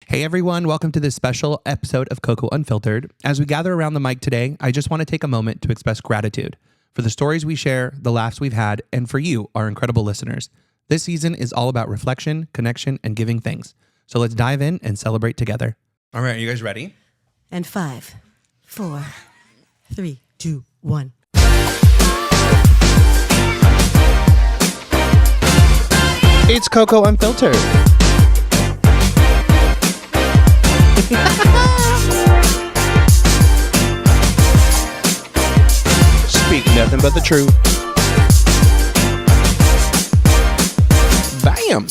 Hey everyone, welcome to this special episode of Coco Unfiltered. As we gather around the mic today, I just want to take a moment to express gratitude for the stories we share, the laughs we've had, and for you, our incredible listeners. This season is all about reflection, connection, and giving thanks. So let's dive in and celebrate together. All right, are you guys ready? And 5, 4, 3, 2, 1. It's Coco Unfiltered. Speak nothing but the truth. Bam!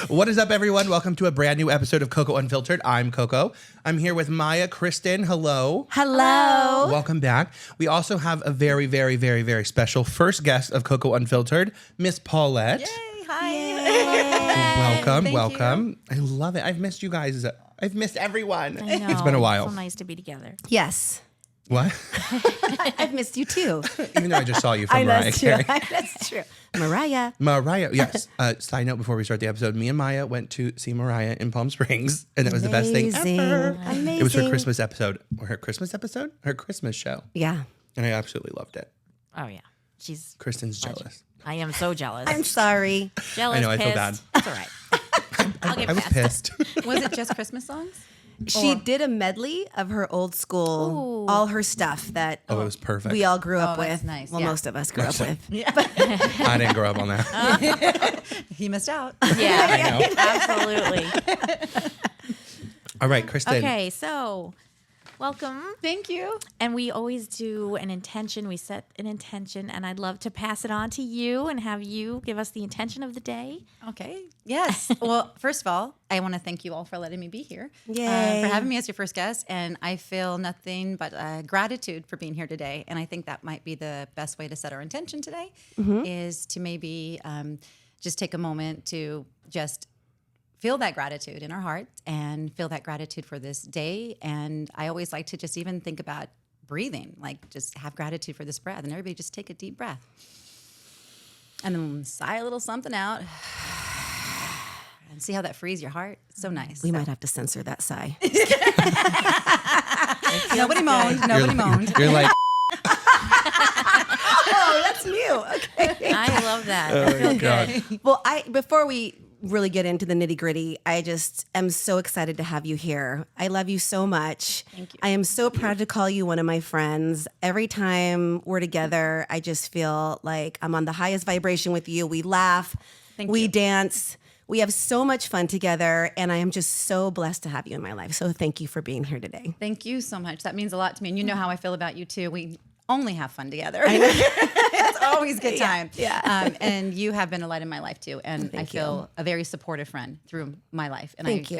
What is up, everyone? Welcome to a brand new episode of Coco Unfiltered. I'm Coco. I'm here with Maya, Kristen. Hello. Hello. Welcome back. We also have a very special first guest of Coco Unfiltered, Miss Paulette. Yay, hi. Welcome. I love it. I've missed you guys. I've missed everyone. I know. It's been a while. It's so nice to be together. Yes. What? I've missed you too. Even though I just saw you from Mariah Carey. That's true. Mariah. Mariah, yes. Side note before we start the episode, me and Maya went to see Mariah in Palm Springs, and it was the best thing ever. Amazing. It was her Christmas episode. Or her Christmas episode? Her Christmas show. Yeah. And I absolutely loved it. Oh yeah, she's. Kristen's jealous. I am so jealous. I'm sorry. jealous. I know, I feel pissed. bad. It's all right. I'll get I was past it. pissed. Was it just Christmas songs? She did a medley of her old school, Ooh. all her stuff that Oh, it was perfect. we all grew up Oh, with. that's nice. Well, Yeah. most of us grew up with. I didn't grow up on that. He missed out. Yeah, I know. absolutely. All right, Kristen. Okay, so welcome. Thank you. And we always do an intention. We set an intention, and I'd love to pass it on to you and have you give us the intention of the day. Okay. Yes. Well, first of all, I want to thank you all for letting me be here. Yay. For having me as your first guest. And I feel nothing but gratitude for being here today. And I think that might be the best way to set our intention today is to maybe just take a moment to just feel that gratitude in our hearts and feel that gratitude for this day. And I always like to just even think about breathing, like just have gratitude for this breath. And everybody just take a deep breath. And then sigh a little something out. And see how that frees your heart. It's so nice. We might have to censor that sigh. Nobody moaned. Nobody moaned. You're like, Oh, that's new. Okay. I love that. oh I my feel God. good. Well, before we really get into the nitty gritty, I just am so excited to have you here. I love you so much. Thank you. I am so proud to call you one of my friends. Every time we're together, I just feel like I'm on the highest vibration with you. We laugh, we dance. We have so much fun together, and I am just so blessed to have you in my life. So thank you for being here today. Thank you so much. That means a lot to me. And you know how I feel about you too. We only have fun together. It's always a good time. Yeah. And you have been a light in my life too. And I Thank feel a very supportive friend through my life. And Thank you.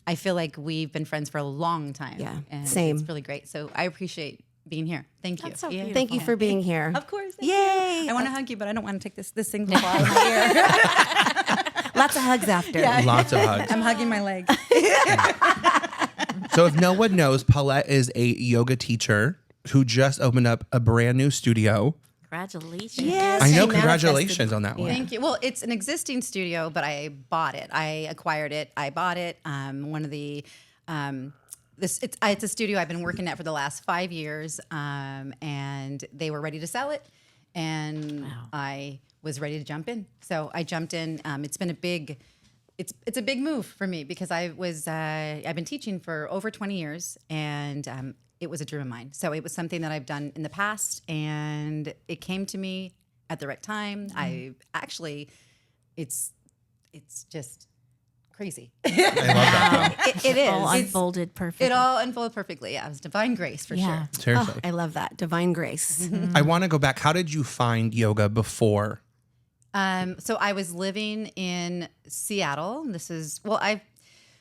I feel like we've been friends for a long time. Yeah, And same. It's really great. So I appreciate being here. Thank you. That's so Yeah. beautiful. Thank you for being here. Of course. Thank Yay. you. I want to hug you, but I don't want to take this thing to fall out of my ear. Lots of hugs after. Lots of hugs. I'm hugging my leg. So if no one knows, Paulette is a yoga teacher who just opened up a brand new studio. Congratulations. Yes. I know. She Congratulations manifested. on that one. Thank you. Well, it's an existing studio, but I bought it. I acquired it. I bought it. One of the it's a studio I've been working at for the last 5 years, and they were ready to sell it, and I was ready to jump in. So I jumped in. It's been a big. It's a big move for me because I've been teaching for over 20 years, and it was a dream of mine. So it was something that I've done in the past, and it came to me at the right time. It's just crazy. I love that. It is. All unfolded perfectly. It all unfolded perfectly. Yeah, it was divine grace for Yeah. sure. Seriously. Oh, I love that. Divine grace. I want to go back. How did you find yoga before? So I was living in Seattle.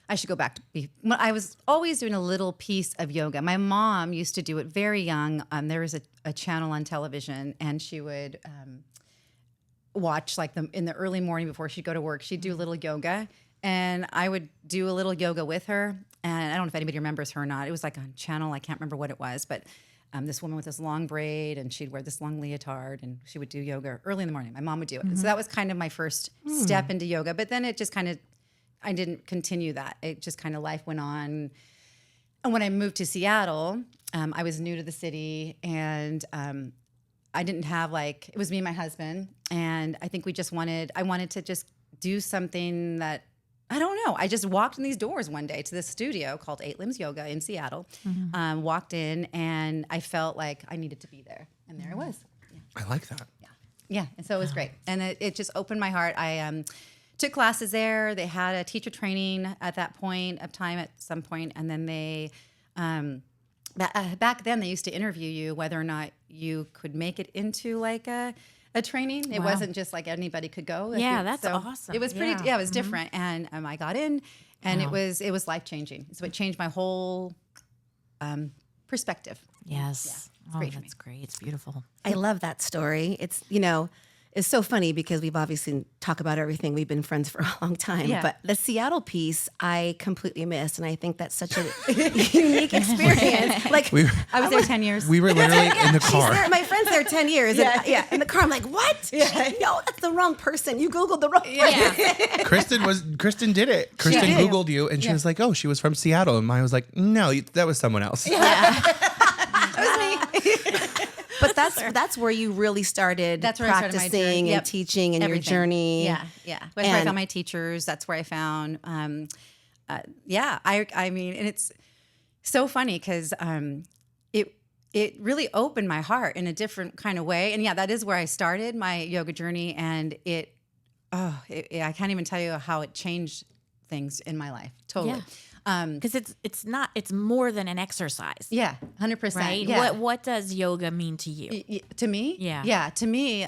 I should go back to when I was always doing a little piece of yoga. My mom used to do it very young. There was a channel on television, and she would watch in the early morning before she'd go to work. She'd do a little yoga, and I would do a little yoga with her. and I don't know if anybody remembers her or not. It was like on channel. I can't remember what it was, but this woman with this long braid, and she'd wear this long leotard, and she would do yoga early in the morning. My mom would do it. So that was kind of my first step into yoga. But then it just kind of, I didn't continue that. It just kind of, life went on. And when I moved to Seattle, I was new to the city, and I didn't have it was me and my husband. And I think I wanted to just do something that, I don't know. I just walked in these doors one day to this studio called 8 Limbs Yoga in Seattle. Walked in, and I felt like I needed to be there. And there I was. Yeah. I like that. Yeah. And so it was great. And it just opened my heart. I took classes there. They had a teacher training at that point of time at some point. And then they, back then they used to interview you whether or not you could make it into a training. It wasn't just like anybody could go. Yeah, that's awesome. It was pretty, it was different. And I got in, and it was life-changing. So it changed my whole perspective. Yes. it's great for me. That's great. It's beautiful. I love that story. It's, it's so funny because we've obviously talked about everything. We've been friends for a long time, Yeah. but the Seattle piece I completely missed. And I think that's such a unique experience. I was there 10 years. We were literally in the She's car. there, my friend's there 10 years. Yeah. In the car, I'm like, what? No, that's the wrong person. You Googled the wrong person. Kristen did it. Kristen did. Googled you, and she was like, oh, she was from Seattle. And Maya was like, no, that was someone else. But that's where you really started That's where I started my practicing journey. and Yep. teaching and your Everything. journey. Yeah. That's where I found my teachers. That's where I found, I mean, and it's so funny because it really opened my heart in a different kind of way. And that is where I started my yoga journey. And I can't even tell you how it changed things in my life. Totally. Because it's more than an exercise. Yeah, 100%. Right? Yeah. What does yoga mean to you? To me? Yeah. Yeah, to me,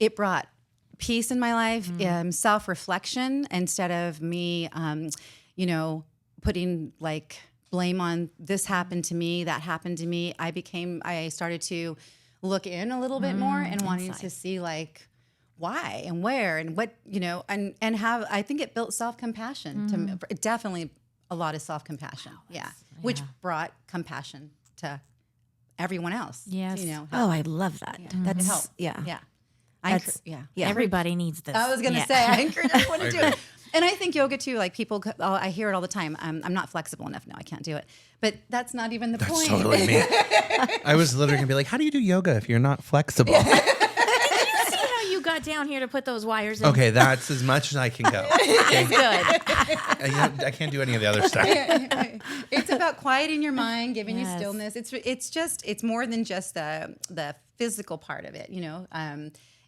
it brought peace in my life, self-reflection, instead of me, putting blame on this happened to me, that happened to me. I started to look in a little bit more and wanting to see why and where and what, and have, I think it built self-compassion to me, definitely a lot of self-compassion. Which brought compassion to everyone else. Yes. Oh, I love that. That's help. yeah. Everybody needs this. I was going to say, I encourage everyone to do it. And I think yoga too, people, I hear it all the time. I'm not flexible enough. No, I can't do it. But that's not even the point. Totally me. I was literally going to be like, how do you do yoga if you're not flexible? See how you got down here to put those wires in? Okay, that's as much as I can go. Okay? Good. I can't do any of the other stuff. It's about quieting your mind, giving you Yes. stillness. It's more than just the physical part of it,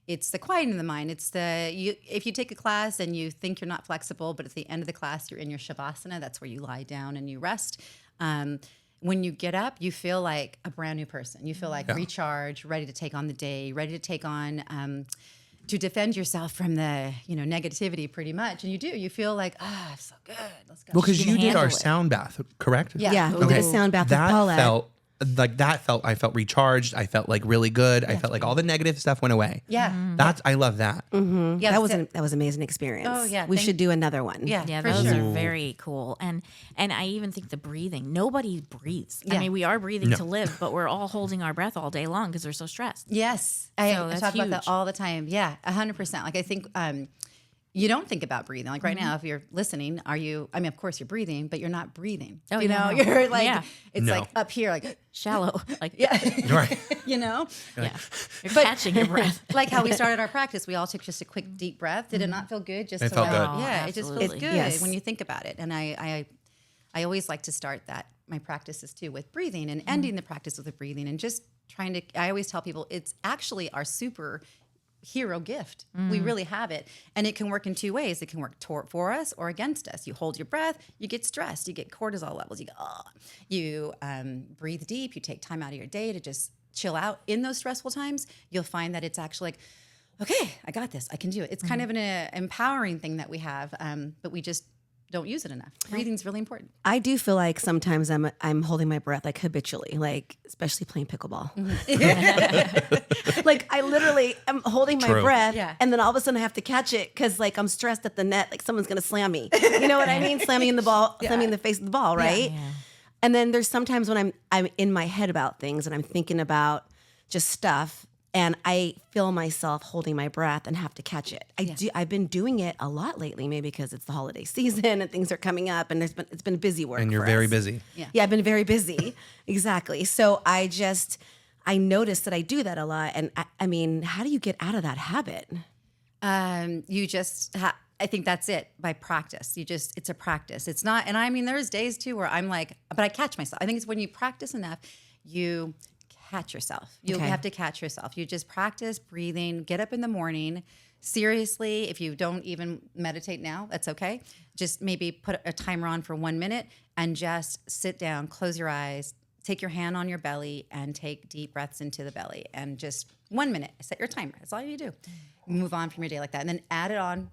It's the quieting of the mind. It's if you take a class and you think you're not flexible, but at the end of the class you're in your shavasana, that's where you lie down and you rest. When you get up, you feel like a brand new person. You feel like recharged, ready to take on the day, ready to take on to defend yourself from the negativity, pretty much. And you do. You feel like, it's so good. Let's go. Well, because you did handle our it. sound bath, correct? Yeah, we did a sound bath with That Paulette. I felt recharged. I felt really good. I felt like all the negative stuff went away. Yeah. I love that. Yeah, that was an amazing experience. Oh, yeah, we thank- should do another one. Yeah, for those sure. are very cool. And I even think the breathing. Nobody breathes. I Yeah. mean, we are breathing to live, but we're all holding our breath all day long because we're so stressed. Yes, So I that's talk about that huge. all the time. Yeah, 100%. I think you don't think about breathing. Like right now, if you're listening, of course you're breathing, but you're not breathing. Oh, you know, yeah, no. you're like, Yeah. it's No. like up here, like, Shallow. Like, Right. you know? yeah. You're But- catching your breath. Like how we started our practice, we all took just a quick deep breath. Did it not feel good? Just It to felt let- good. Oh, Yeah, it just feels absolutely. good Yes. when you think about it. And I always like to start my practices too with breathing and ending the practice with breathing and just trying to. I always tell people it's actually our super hero gift. We really have it, and it can work in two ways. It can work for us or against us. You hold your breath, you get stressed, you get cortisol levels. You go, you breathe deep. You take time out of your day to just chill out. In those stressful times, you'll find that it's actually like, okay, I got this. I can do it. It's kind of an empowering thing that we have, but we just don't use it enough. Breathing's really important. I do feel like sometimes I'm holding my breath like habitually, like especially playing pickleball. Like I literally am holding my True. breath, Yeah. and then all of a sudden I have to catch it because like I'm stressed at the net, like someone's gonna slam me. You know what I mean? Slam me in the ball, slam me in the face of the ball, right? Yeah. And then there's sometimes when I'm in my head about things and I'm thinking about just stuff, and I feel myself holding my breath and have to catch it. I've been doing it a lot lately, maybe because it's the holiday season and things are coming up, and it's been busy work. And you're for very us. busy. Yeah, I've been very busy. Exactly. So I noticed that I do that a lot. And I mean, how do you get out of that habit? You just I think that's it, by practice. It's a practice. It's not, and I mean, there's days too where I'm like, but I catch myself. I think it's when you practice enough, you catch yourself. You Okay. have to catch yourself. You just practice breathing, get up in the morning. Seriously, if you don't even meditate now, that's okay. Just maybe put a timer on for 1 minute and just sit down, close your eyes, take your hand on your belly and take deep breaths into the belly, and just 1 minute, set your timer. That's all you do. Move on from your day like that. And then add it on,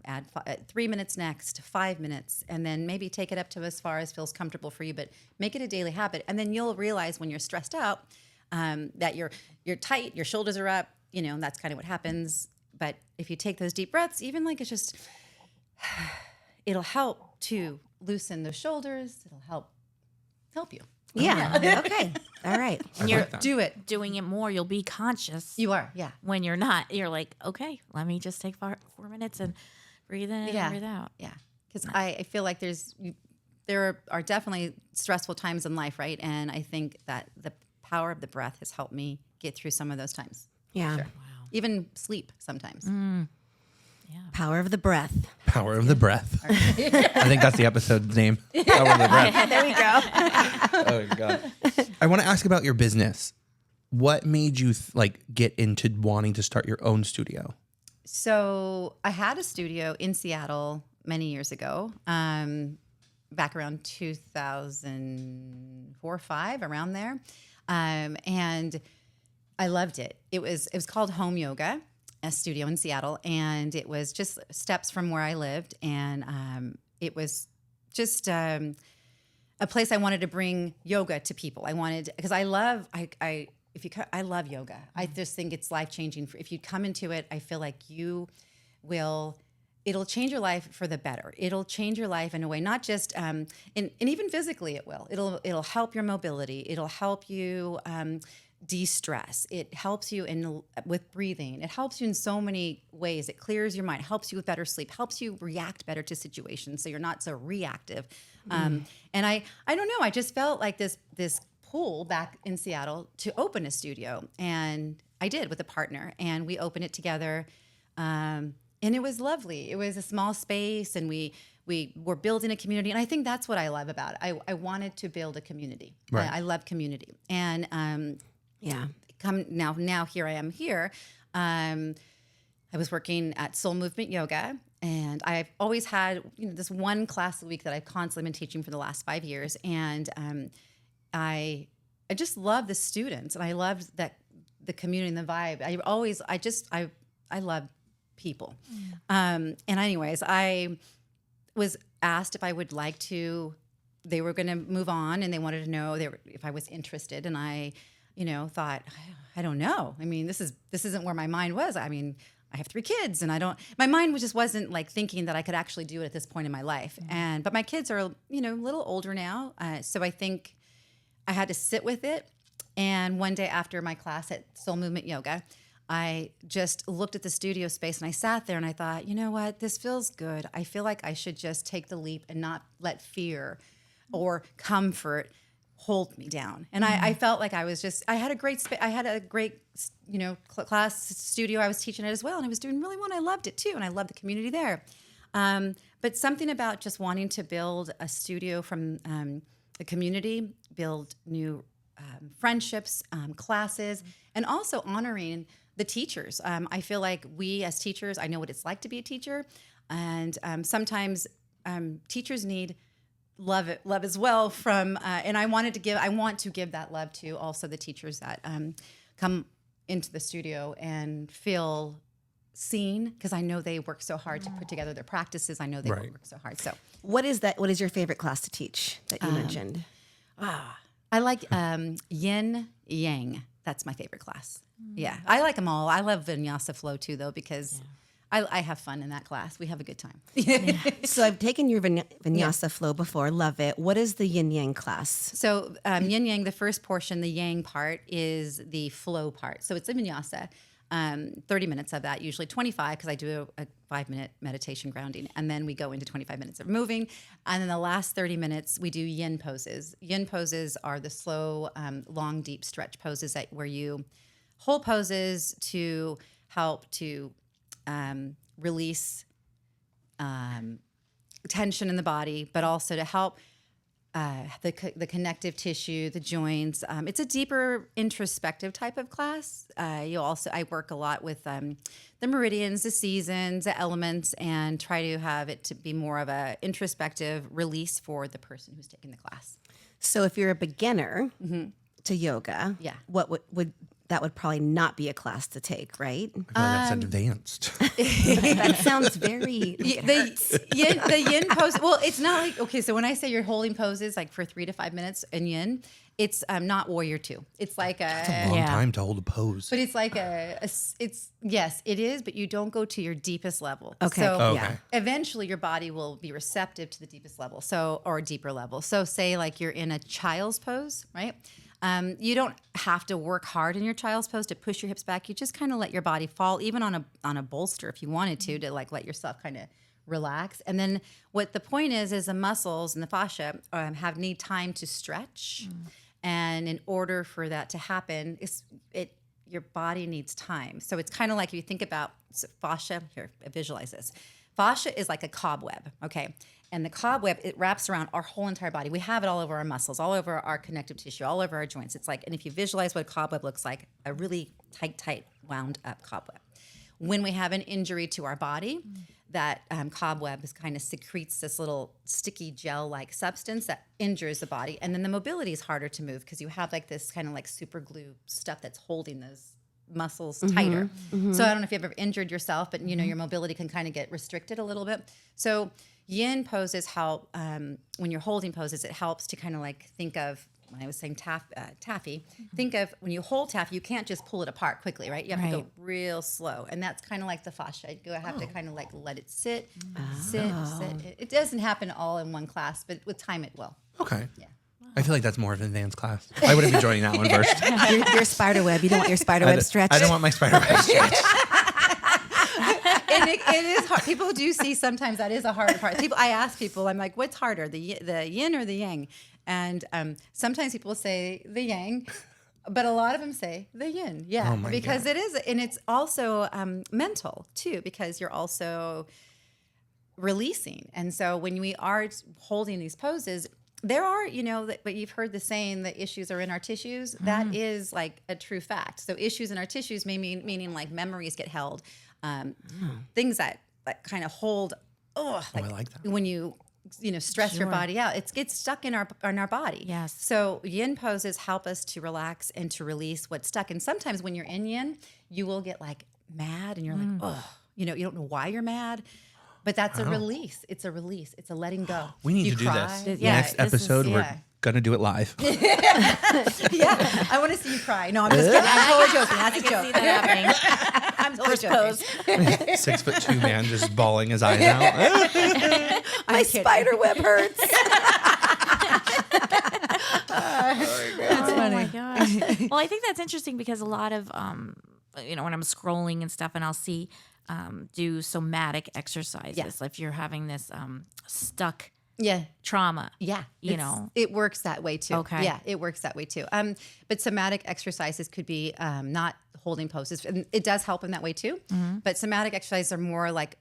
3 minutes next, 5 minutes, and then maybe take it up to as far as feels comfortable for you, but make it a daily habit. And then you'll realize when you're stressed out that you're tight, your shoulders are up, and that's kind of what happens. But if you take those deep breaths, even like it's just, it'll help to loosen the shoulders. It'll help you. Yeah. Okay. All right. And you're Do it. doing it more, you'll be conscious. You are, yeah. When you're not, you're like, okay, let me just take 4 minutes and breathe in and breathe out. Yeah, because I feel like there are definitely stressful times in life, right? And I think that the power of the breath has helped me get through some of those times. Yeah. Even sleep sometimes. Power of the breath. Power of the breath. I think that's the episode's name. Power of the breath. There we go. Oh my God. I want to ask about your business. What made you get into wanting to start your own studio? So I had a studio in Seattle many years ago, back around 2004, 5, around there. And I loved it. It was called Home Yoga, a studio in Seattle, and it was just steps from where I lived. And it was just a place I wanted to bring yoga to people. I wanted, because I love yoga. I just think it's life-changing. If you come into it, I feel like it'll change your life for the better. It'll change your life in a way, not just, and even physically it will. It'll help your mobility. It'll help you de-stress. It helps you with breathing. It helps you in so many ways. It clears your mind, helps you with better sleep, helps you react better to situations so you're not so reactive. And I don't know, I just felt like this pull back in Seattle to open a studio. And I did with a partner, and we opened it together. And it was lovely. It was a small space, and we were building a community. And I think that's what I love about it. I wanted to build a community. Right. I love community. And Yeah. now here I am here. I was working at Soul Movement Yoga, and I've always had this one class a week that I've constantly been teaching for the last 5 years. And I just love the students, and I loved the community and the vibe. I love people. And anyways, I was asked if I would like to. They were going to move on, and they wanted to know if I was interested, and I thought, I don't know. I mean, this isn't where my mind was. I mean, I have 3 kids, and my mind just wasn't like thinking that I could actually do it at this point in my life. But my kids are, a little older now. So I think I had to sit with it. And one day after my class at Soul Movement Yoga, I just looked at the studio space, and I sat there and I thought, you know what, this feels good. I feel like I should just take the leap and not let fear or comfort hold me down. And I felt like I had a great class studio I was teaching at as well. And I was doing really well. And I loved it too. And I loved the community there. But something about just wanting to build a studio from the community, build new friendships, classes, and also honoring the teachers. I feel like we as teachers, I know what it's like to be a teacher. And sometimes teachers need love as well from, and I want to give that love to also the teachers that come into the studio and feel seen because I know they work so hard to put together their practices. I know they Right. work so hard. So What is that? What is your favorite class to teach that you mentioned? I like yin yang. That's my favorite class. Yeah, I like them all. I love Vinyasa Flow too, though, because I have fun in that class. We have a good time. So I've taken your Vinyasa flow before. Love it. What is the yin yang class? So yin yang, the first portion, the yang part is the flow part. So it's a vinyasa. 30 minutes of that, usually 25, because I do a 5-minute meditation grounding. And then we go into 25 minutes of moving. And then the last 30 minutes, we do yin poses. Yin poses are the slow, long, deep stretch poses where you hold poses to help to release tension in the body, but also to help the connective tissue, the joints. It's a deeper introspective type of class. I work a lot with the meridians, the seasons, the elements, and try to have it to be more of a introspective release for the person who's taking the class. So if you're a beginner to yoga, Yeah. what would that would probably not be a class to take, right? I feel like that's advanced. That sounds very. The yin pose. Well, it's not like, okay, so when I say you're holding poses like for 3 to 5 minutes in yin, it's not warrior 2. It's like A long time to hold a pose. but it's like it's yes, it is, but you don't go to your deepest level. Okay. So Okay. eventually your body will be receptive to the deepest level. So, or a deeper level. So say like you're in a child's pose, right? You don't have to work hard in your child's pose to push your hips back. You just kind of let your body fall, even on a bolster if you wanted to like let yourself kind of relax. And then what the point is the muscles and the fascia need time to stretch. And in order for that to happen, your body needs time. So it's kind of like if you think about fascia, here, visualize this. Fascia is like a cobweb, okay? And the cobweb, it wraps around our whole entire body. We have it all over our muscles, all over our connective tissue, all over our joints. It's like, and if you visualize what a cobweb looks like, a really tight, wound up cobweb. When we have an injury to our body, that cobweb kind of secretes this little sticky gel-like substance that injures the body. And then the mobility is harder to move because you have like this kind of like super glue stuff that's holding those muscles tighter. So I don't know if you've ever injured yourself, but you know, your mobility can kind of get restricted a little bit. So yin poses help, when you're holding poses, it helps to kind of like think of, when I was saying taffy, think of when you hold taffy, you can't just pull it apart quickly, right? You have to go real slow. And that's kind of like the fascia. You have to kind of like let it sit. It doesn't happen all in one class, but with time it will. Okay. Yeah. I feel like that's more of an advanced class. I wouldn't be joining that one first. Your spider web. You don't want your spider web stretched. I don't want my spider web stretched. And it is hard. People do see sometimes that is a hard part. I ask people, I'm like, what's harder, the yin or the yang? And sometimes people say the yang, but a lot of them say the yin. Yeah, Oh my because God. it is, and it's also mental too, because you're also releasing. And so when we are holding these poses, there are, but you've heard the saying that issues are in our tissues. That is like a true fact. So issues in our tissues meaning like memories get held, things that kind of hold. I like that. When you stress your body out, it gets stuck in our body. Yes. So yin poses help us to relax and to release what's stuck. And sometimes when you're in yin, you will get like mad, and you're like, oh, you don't know why you're mad. But that's a release. It's a release. It's a letting go. We need You to do cry. this. Yeah. Next episode, we're going to do it live. Yeah. I want to see you cry. No, I'm just kidding. I'm totally joking. That's a See joke. that happening. I'm totally First joking. pose. 6'2" man just bawling his eyes out. My spider web hurts. That's Oh funny. my gosh. Well, I think that's interesting because a lot of, when I'm scrolling and stuff, and I'll see do somatic exercises. Yeah. If you're having this stuck Yeah. trauma. Yeah. You It works that way too. Okay. Yeah, it works that way too. But somatic exercises could be not holding poses. And it does help in that way too. But somatic exercises are more like,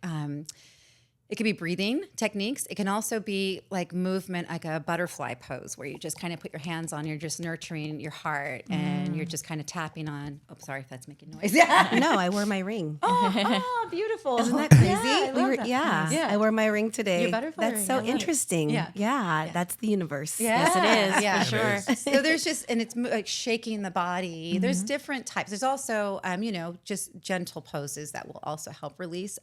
it could be breathing techniques. It can also be like movement, like a butterfly pose, where you just kind of put your hands on, you're just nurturing your heart, and you're just kind of tapping on. Oh, sorry if that's making noise. Yeah. No, I wore my ring. Oh, beautiful. Isn't that crazy? Yeah, I love that. Yeah, I wore my ring today. Your butterfly That's ring, so I love it. interesting. Yeah, that's the universe. Yes, it is, Yeah, for sure. So there's just, and it's like shaking the body. There's different types. There's also, just gentle poses that will also help release.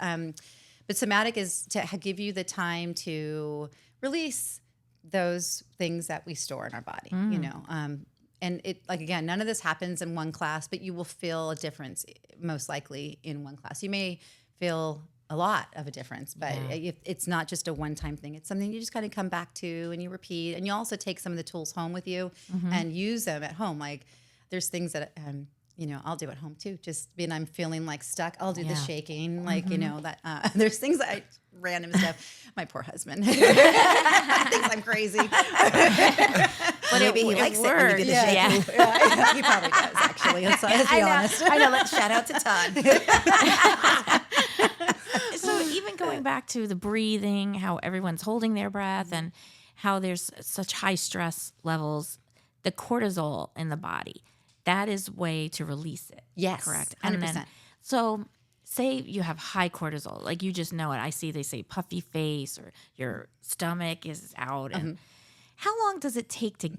But somatic is to give you the time to release those things that we store in our body, and it, like, again, none of this happens in one class, but you will feel a difference most likely in one class. You may feel a lot of a difference, but it's not just a one-time thing. It's something you just kind of come back to and you repeat, and you also take some of the tools home with you and use them at home. Like, there's things that, I'll do at home too. Just when I'm feeling like stuck, I'll do the shaking, there's things that random stuff. My poor husband thinks I'm crazy. But maybe he likes it when you do the shaking. He probably does, actually. Let's be honest. I know. Let's shout out to Todd. So even going back to the breathing, how everyone's holding their breath, and how there's such high stress levels, the cortisol in the body, that is way to release it. Yes, correct. 100%. And then, so say you have high cortisol, like you just know it. They say puffy face, or your stomach is out. And how long does it take to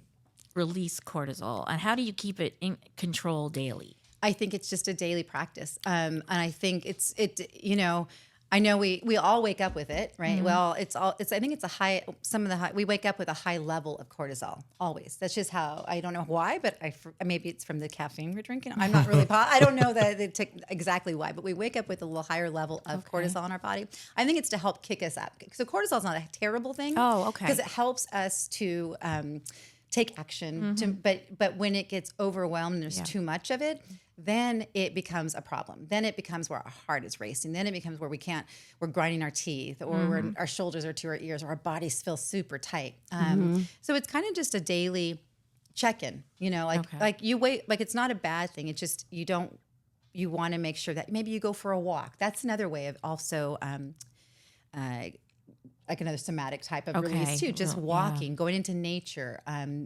release cortisol, and how do you keep it in control daily? I think it's just a daily practice. And I think I know we all wake up with it, right? Well, I think it's we wake up with a high level of cortisol always. That's just how, I don't know why, but maybe it's from the caffeine we're drinking. I'm not really, I don't know exactly why, but we wake up with a little higher level of cortisol in our body. I think it's to help kick us up. So cortisol is not a terrible thing. Oh, okay. Because it helps us to, take action, but when it gets overwhelmed and there's too much of it, then it becomes a problem. Then it becomes where our heart is racing. Then it becomes where we're grinding our teeth, or our shoulders are to our ears, or our bodies feel super tight. So it's kind of just a daily check-in, like you wait, like it's not a bad thing. It's just, you want to make sure that maybe you go for a walk. That's another way of also, like another somatic type of release too. Just walking, going into nature,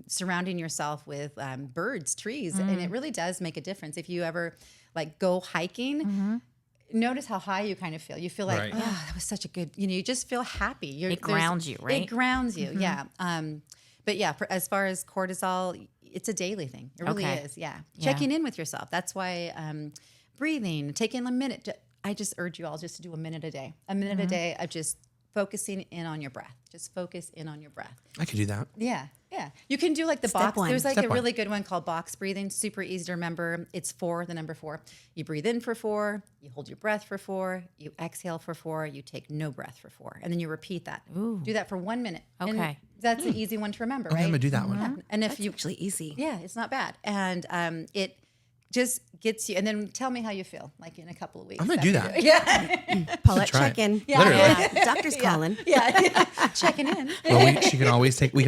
surrounding yourself with birds, trees, and it really does make a difference. If you ever like go hiking, notice how high you kind of feel. You feel like, oh, that was such a good. You just feel happy. It grounds you, right? It grounds you, yeah. But yeah, as far as cortisol, it's a daily thing. It really is. Yeah, checking in with yourself. That's why breathing, taking a minute. I just urge you all just to do a minute a day. A minute a day of just focusing in on your breath. Just focus in on your breath. I could do that. Yeah. You can do like the Step box. one. There's like Step a one. really good one called box breathing. Super easy to remember. It's 4, the number 4. You breathe in for 4. You hold your breath for 4. You exhale for 4. You take no breath for 4. And then you repeat that. Ooh. Do that for 1 minute. Okay. And that's an easy one to remember, Okay, right? I'm gonna do that one. Yeah. And if That's you, actually easy. yeah, it's not bad. And it just gets you. And then tell me how you feel, like in a couple of weeks. I'm gonna do after that. you- Yeah. Paulette, try it. check in. Literally. Doctor's calling. Yeah. Checking in. Well, we can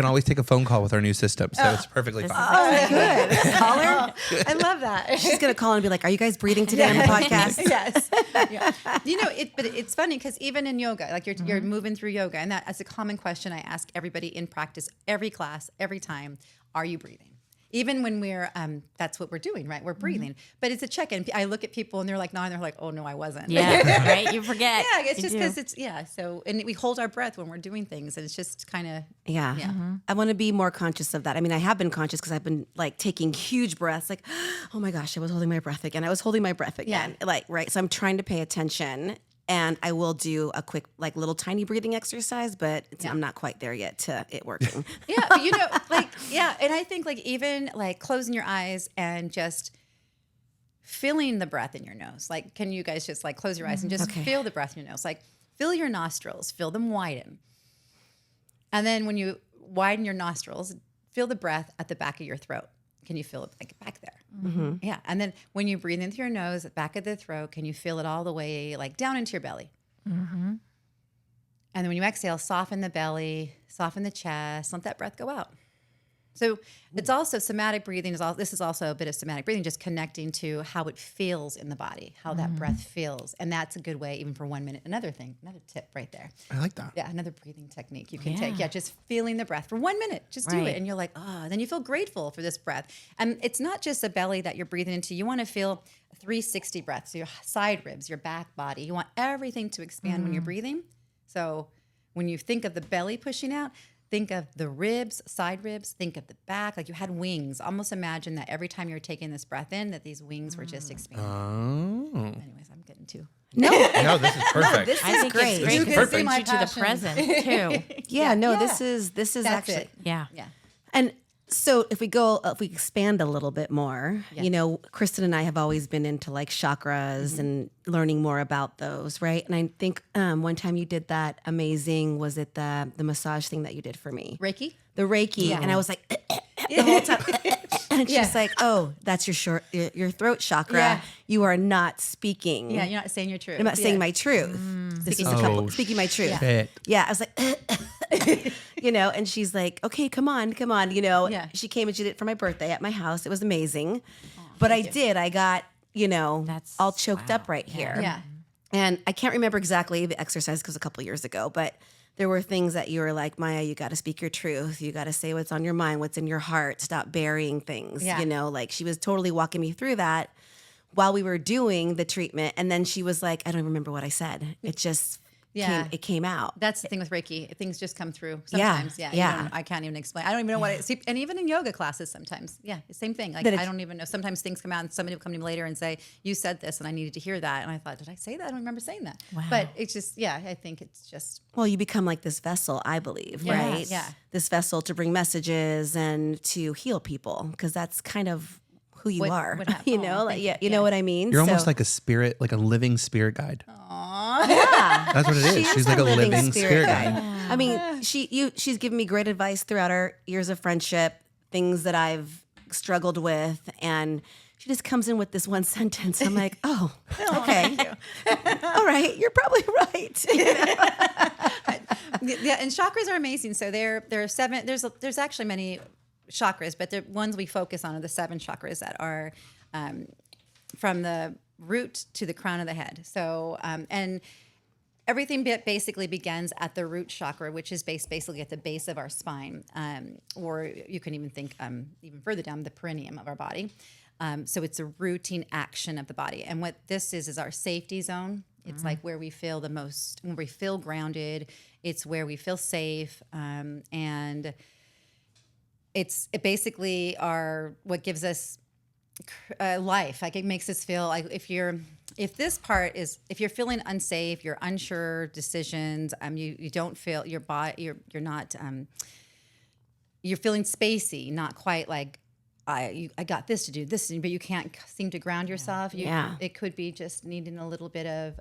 always take a phone call with our new system, so it's perfectly fine. Oh, good. Call her. I love that. She's gonna call and be like, "Are you guys breathing today on the podcast?" Yes. Yeah. But it's funny because even in yoga, like you're moving through yoga, and that's a common question I ask everybody in practice, every class, every time: are you breathing? Even when we're, that's what we're doing, right? We're breathing, but it's a check-in. I look at people and they're like, no, and they're like, oh no, I wasn't. Yeah, right? You forget. Yeah, it's You just do. because so, and we hold our breath when we're doing things, and it's just kind of, Yeah. I want to be more conscious of that. I mean, I have been conscious because I've been like taking huge breaths, like, oh my gosh, I was holding my breath again. I was holding my breath again. Like, right. So I'm trying to pay attention, and I will do a quick, like little tiny breathing exercise, but I'm not quite there yet to it working. yeah, but and I think like even like closing your eyes and just feeling the breath in your nose. Like, can you guys just like close your eyes and just feel the breath in your nose? Like, feel your nostrils, feel them widen. And then when you widen your nostrils, feel the breath at the back of your throat. Can you feel it like back there? Mm-hmm. Yeah. And then when you breathe in through your nose, at the back of the throat, can you feel it all the way like down into your belly? Mm-hmm. And then when you exhale, soften the belly, soften the chest, let that breath go out. So it's also somatic breathing this is also a bit of somatic breathing, just connecting to how it feels in the body, how that breath feels. And that's a good way, even for 1 minute. Another tip right there. I like that. Yeah, another breathing technique you can take. Yeah, just feeling the breath for 1 minute. Just do it. And you're like, then you feel grateful for this breath. And it's not just the belly that you're breathing into. You want to feel 360 breaths, so your side ribs, your back body. You want everything to expand when you're breathing. So when you think of the belly pushing out, think of the ribs, side ribs, think of the back, like you had wings. Almost imagine that every time you're taking this breath in, that these wings were just expanding. Oh. Anyways, I'm getting too. No, this is perfect. This I is think great. it's great You because can it see my brings you to the passion. present too. Yeah, Yeah. this is That's actually it. Yeah. Yeah. And so if we expand a little bit more, you know, Kristen and I have always been into like chakras and learning more about those, right? And I think one time you did that amazing, was it the massage thing that you did for me? Reiki? The Reiki. And I was like, the whole time. And she's like, oh, that's your throat chakra. Yeah. You are not speaking. Yeah, you're not saying your truth. I'm not saying my truth. This is speaking my truth. Shit. Yeah, I was like, you know, and she's like, okay, come on, you know. Yeah. She came and she did it for my birthday at my house. It was amazing. But I got, you know, That's- all choked up wow. right here. Yeah. And I can't remember exactly the exercise because a couple years ago, but there were things that you were like, Maya, you got to speak your truth. You got to say what's on your mind, what's in your heart. Stop burying things. Yeah. You know, like she was totally walking me through that while we were doing the treatment. And then she was like, I don't even remember what I said. It just came out. That's the thing with Reiki. Things just come through Yeah, sometimes. Yeah. yeah. I can't even explain. I don't even know what it is. And even in yoga classes sometimes. Yeah. Same thing. Like, That it's- I don't even know. Sometimes things come out and somebody will come to me later and say, you said this and I needed to hear that. And I thought, did I say that? I don't remember saying that. Wow. But it's just, I think it's just, Well, you become like this vessel, I believe, Yes. right? Yeah. This vessel to bring messages and to heal people, because that's kind of who you What- are. what happened. You know, Oh, like, thank yeah, you. you know what I mean? You're almost So- like a spirit, like a living spirit guide. yeah. That's what it is. She She's is like a living living spirit guide. I mean, she's given me great advice throughout our years of friendship, things that I've struggled with, and she just comes in with this one sentence. I'm like, oh, okay, all right, you're probably right. yeah. And chakras are amazing. So there are 7, there's actually many chakras, but the ones we focus on are the 7 chakras that are from the root to the crown of the head. So, and everything basically begins at the root chakra, which is basically at the base of our spine, or you can even think even further down, the perineum of our body. So it's a routine action of the body. And what this is our safety zone. It's like where we feel the most, when we feel grounded. It's where we feel safe. And it basically what gives us life. Like it makes us feel like if you're feeling unsafe, you're unsure decisions, you don't feel your body, you're not, you're feeling spacey, not quite like I got this to do, but you can't seem to ground yourself. It could be just needing a little bit of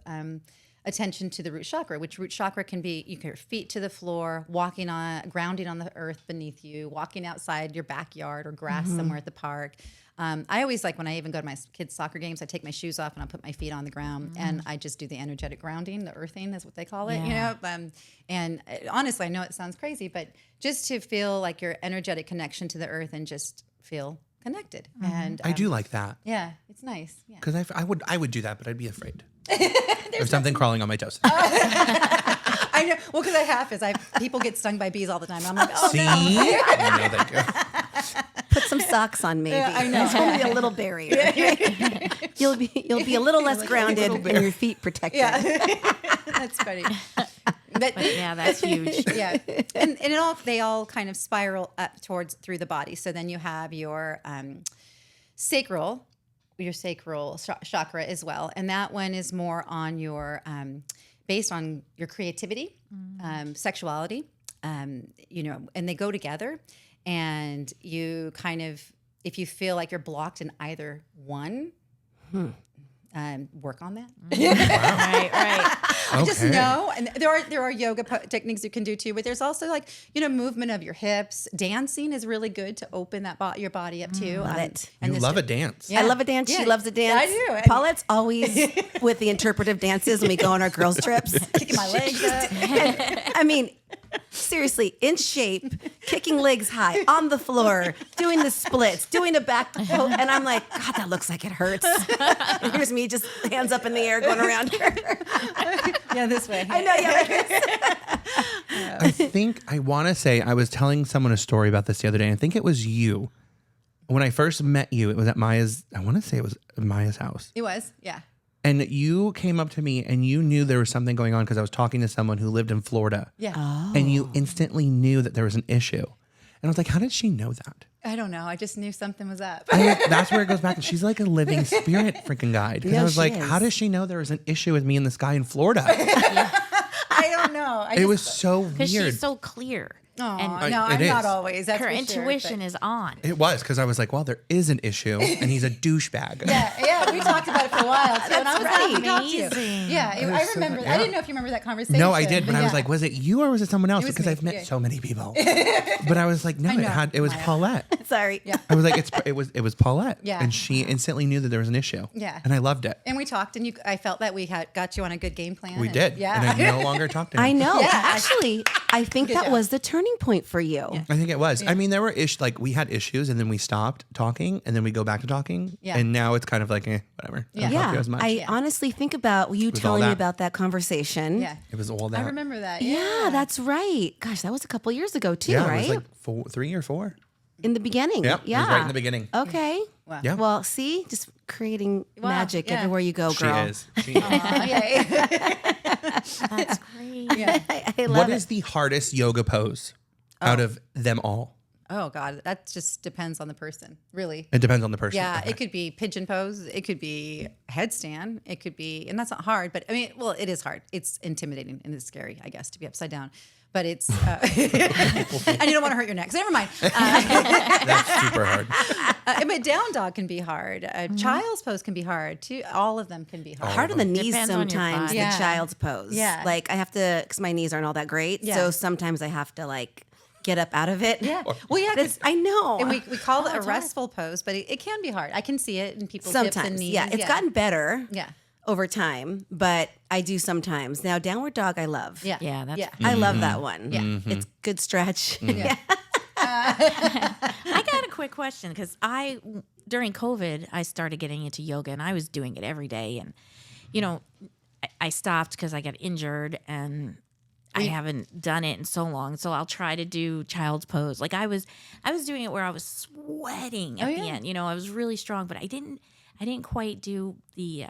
attention to the root chakra, which root chakra can be your feet to the floor, grounding on the earth beneath you, walking outside your backyard or grass somewhere at the park. I always like when I even go to my kids' soccer games, I take my shoes off and I put my feet on the ground and I just do the energetic grounding, the earthing is what they call it, and honestly, I know it sounds crazy, but just to feel like your energetic connection to the earth and just feel connected. And I do like that yeah, it's nice. Yeah. because I would do that, but I'd be afraid. There's something crawling on my toes. I know. Well, because people get stung by bees all the time. And I'm like, oh See? no. I know that Put some socks on, maybe. Yeah, I know. It's going to be a little barrier. You'll be a little less grounded and your feet protected. Yeah, that's funny. But Yeah, that's huge. yeah, and they all kind of spiral up through the body. So then you have your sacral chakra as well, and that one is more on your based on your creativity, sexuality, and they go together. And you kind of, if you feel like you're blocked in either one, work on that. Right. Just know, and there are yoga techniques you can do too, but there's also like movement of your hips. Dancing is really good to open your body up too. Love it. You love a dance. Yeah. I love a dance. Yeah, She loves a dance. I do. And- Paulette's always with the interpretive dances when we go on our girls' trips. Kicking my legs up. I mean, Seriously, in shape, kicking legs high, on the floor, doing the splits, doing a back. And I'm like, God, that looks like it hurts. And here's me just hands up in the air going around her. Yeah, this way. I know, yeah. I think I want to say I was telling someone a story about this the other day. And I think it was you. When I first met you, it was at Maya's. I want to say it was at Maya's house. It was, yeah. And you came up to me and you knew there was something going on because I was talking to someone who lived in Florida. Yeah. And you instantly knew that there was an issue. And I was like, how did she know that? I don't know. I just knew something was up. And that's where it goes back. She's like a living spirit freaking guide. Because No, I was she like, is. how does she know there was an issue with me and this guy in Florida? I don't know. It was so Because weird. she's so clear. Oh, and no, It I'm is. not always. That's her for sure, intuition but- is on. It was because I was like, well, there is an issue and he's a douchebag. Yeah, we talked about it for a while too, and I was happy to talk to you. Amazing. Yeah, I so remember. good. I Yeah. didn't know if you remember that conversation. No, I did, but I was yeah. like, was it you or was it someone else? It was Because me, I've met yeah. so many people. But I was like, no, I know, it was Maya. Paulette. Sorry. Yeah. I was like, it was Paulette. Yeah. And she instantly knew that there was an issue. Yeah. And I loved it. And we talked, and I felt that we had got you on a good game plan. We and- did. Yeah. And I no longer talked to him. I know. Yeah. Actually, I think that job. was the turning point for you. I think it was. I mean, there were we had issues and then we stopped talking and then we go back to talking. Yeah. And now it's kind of like, whatever. I don't talk to you as much. I honestly think about you was telling all me that. about that conversation. Yeah. It was all that. I remember that. Yeah, that's right. Gosh, that was a couple years ago too, Yeah, right? it was like 3 or 4. In the beginning. Yep. Yeah. It was right in the beginning. Okay. Wow. Yeah. Well, see, just creating Wow, magic yeah. everywhere you go, She girl. is. She is. That's great. Yeah. I love What it. is the hardest yoga pose out of them all? Oh God, that just depends on the person, really. It depends on the person. Yeah, Okay. it could be pigeon pose. It could be headstand. It could be, and that's not hard, but I mean, well, it is hard. It's intimidating and it's scary, I guess, to be upside down. But it's, and you don't want to hurt your neck. So never mind. That's super hard. But down dog can be hard. Child's pose can be hard too. All of them can be hard. hard on the knees Depends on your sometimes, body. the Yeah. child's pose. Yeah. Like I have to, because my knees aren't all that great. Yeah. So sometimes I have to like get up out of it. Yeah. Well, yeah. 'cause- I know. and we call it a it's hard. restful pose, but it can be hard. I can see it in people's hips and sometimes. knees. Yeah. It's gotten better Yeah. over time, but I do sometimes. Now, downward dog, I love. Yeah. Yeah, that's yeah. I love that one. Yeah. It's good stretch. Yeah. I got a quick question because during COVID, I started getting into yoga and I was doing it every day. And, I stopped because I got injured and I haven't done it in so long. So I'll try to do child's pose. Like I was doing it where I was sweating at the end. I was really strong, but I didn't quite do the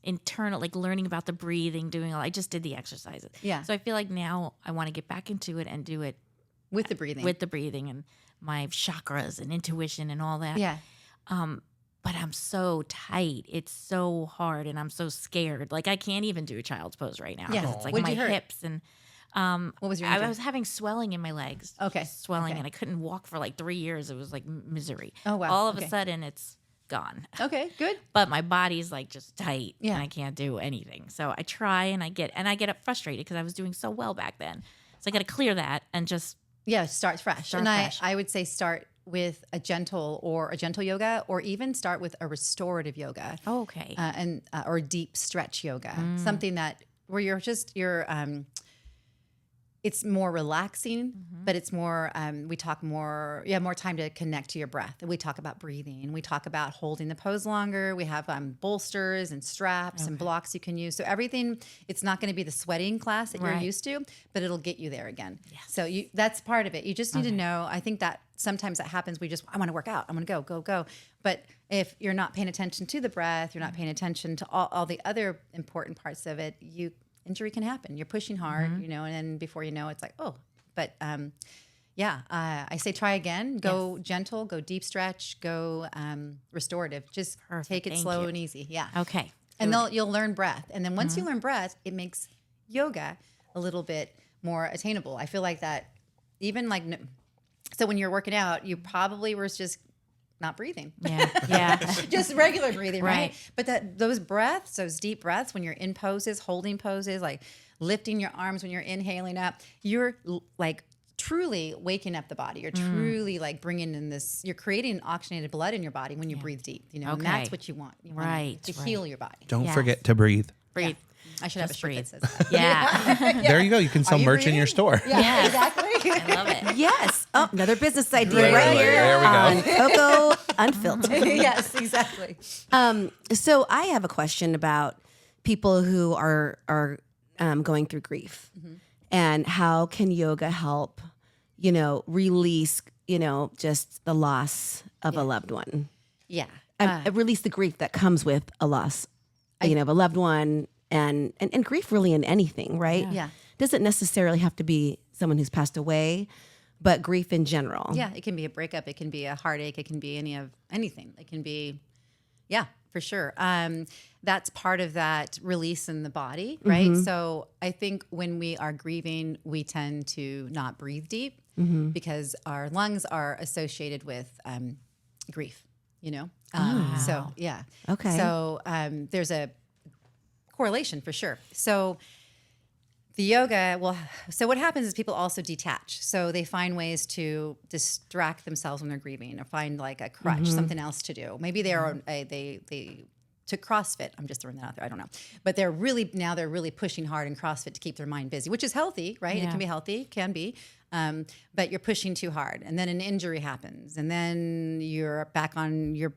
internal, like learning about the breathing, I just did the exercises. Yeah. So I feel like now I want to get back into it and do it With the breathing. with the breathing and my chakras and intuition and all that. yeah. But I'm so tight. It's so hard and I'm so scared. Like I can't even do a child's pose right now. Yeah. 'Cause It's like What'd my you hurt? hips and What was your I injury? was having swelling in my legs. Okay. Just swelling Okay. and I couldn't walk for like 3 years. It was like misery. Oh, wow. All of Okay. a sudden it's gone. Okay, good. But my body's like just tight Yeah. and I can't do anything. So I try and I get up frustrated because I was doing so well back then. So I got to clear that and just Yeah, start fresh. Start and fresh. I would say start with a gentle yoga, or even start with a restorative yoga. okay. Or deep stretch yoga, something that where it's more relaxing, but it's more. We talk more. You have more time to connect to your breath. We talk about breathing. We talk about holding the pose longer. We have bolsters and straps and blocks you can use. So everything. It's not going to be the sweating class that you're Right. used to, but it'll get you there again. So that's part of it. You just need to know. I think that sometimes that happens. I want to work out. I want to go. But if you're not paying attention to the breath, you're not paying attention to all the other important parts of it, injury can happen. You're pushing hard, and then before you know, it's like, oh, but I say try again, go gentle, go deep stretch, go restorative, just take it Thank slow you. and easy. Yeah. okay. And you'll learn breath. And then once you learn breath, it makes yoga a little bit more attainable. I feel like that even so when you're working out, you probably were just not breathing. Yeah. Yeah. Just regular breathing, right? Right. But those deep breaths, when you're in poses, holding poses, like lifting your arms when you're inhaling up, you're like truly waking up the body. You're truly like bringing in you're creating oxygenated blood in your body when you breathe deep, and Okay. that's what you want. You want Right, to right. heal your body. Don't Yes. forget to breathe. Breathe. I should have a Just shirt breathe. that says that. Yeah. There you go. You can sell you merch in your breathing? store. Yeah. Exactly. I love it. Yes. Oh, another business idea Right, right right, here there we on go. Coco Unfiltered. Yes, exactly. So I have a question about people who are going through grief, and how can yoga help, release, just the loss of a loved one, Yeah. release the grief that comes with a loss, of a loved one, and grief really in anything, right? Yeah. Doesn't necessarily have to be someone who's passed away, but grief in general. Yeah, it can be a breakup. It can be a heartache. It can be anything. It can be, yeah, for sure. That's part of that release in the body, right? So I think when we are grieving, we tend to not breathe deep because our lungs are associated with grief, So, yeah. Okay. So there's a correlation for sure. So the yoga, so what happens is people also detach. So they find ways to distract themselves when they're grieving, or find like a crutch, something else to do. Maybe they took CrossFit. I'm just throwing that out there. I don't know, but they're really pushing hard in CrossFit to keep their mind busy, which is healthy, right? Yeah. It can be healthy, but you're pushing too hard, and then an injury happens, and then you're back on you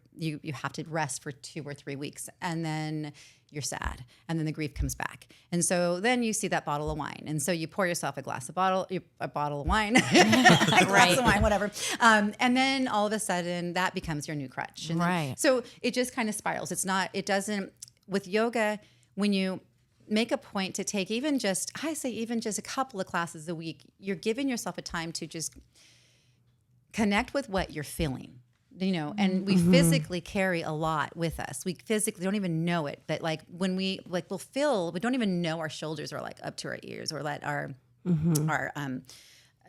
have to rest for 2 or 3 weeks, and then you're sad, and then the grief comes back, and so then you see that bottle of wine, and so you pour yourself a bottle of wine, a glass of wine, whatever, and then all of a sudden that becomes your new crutch, and then- Right. so it just kind of spirals. With yoga, when you make a point to take even just a couple of classes a week, you're giving yourself a time to just connect with what you're feeling. And we physically carry a lot with us. We physically don't even know it, but like when we we don't even know our shoulders are like up to our ears, or that our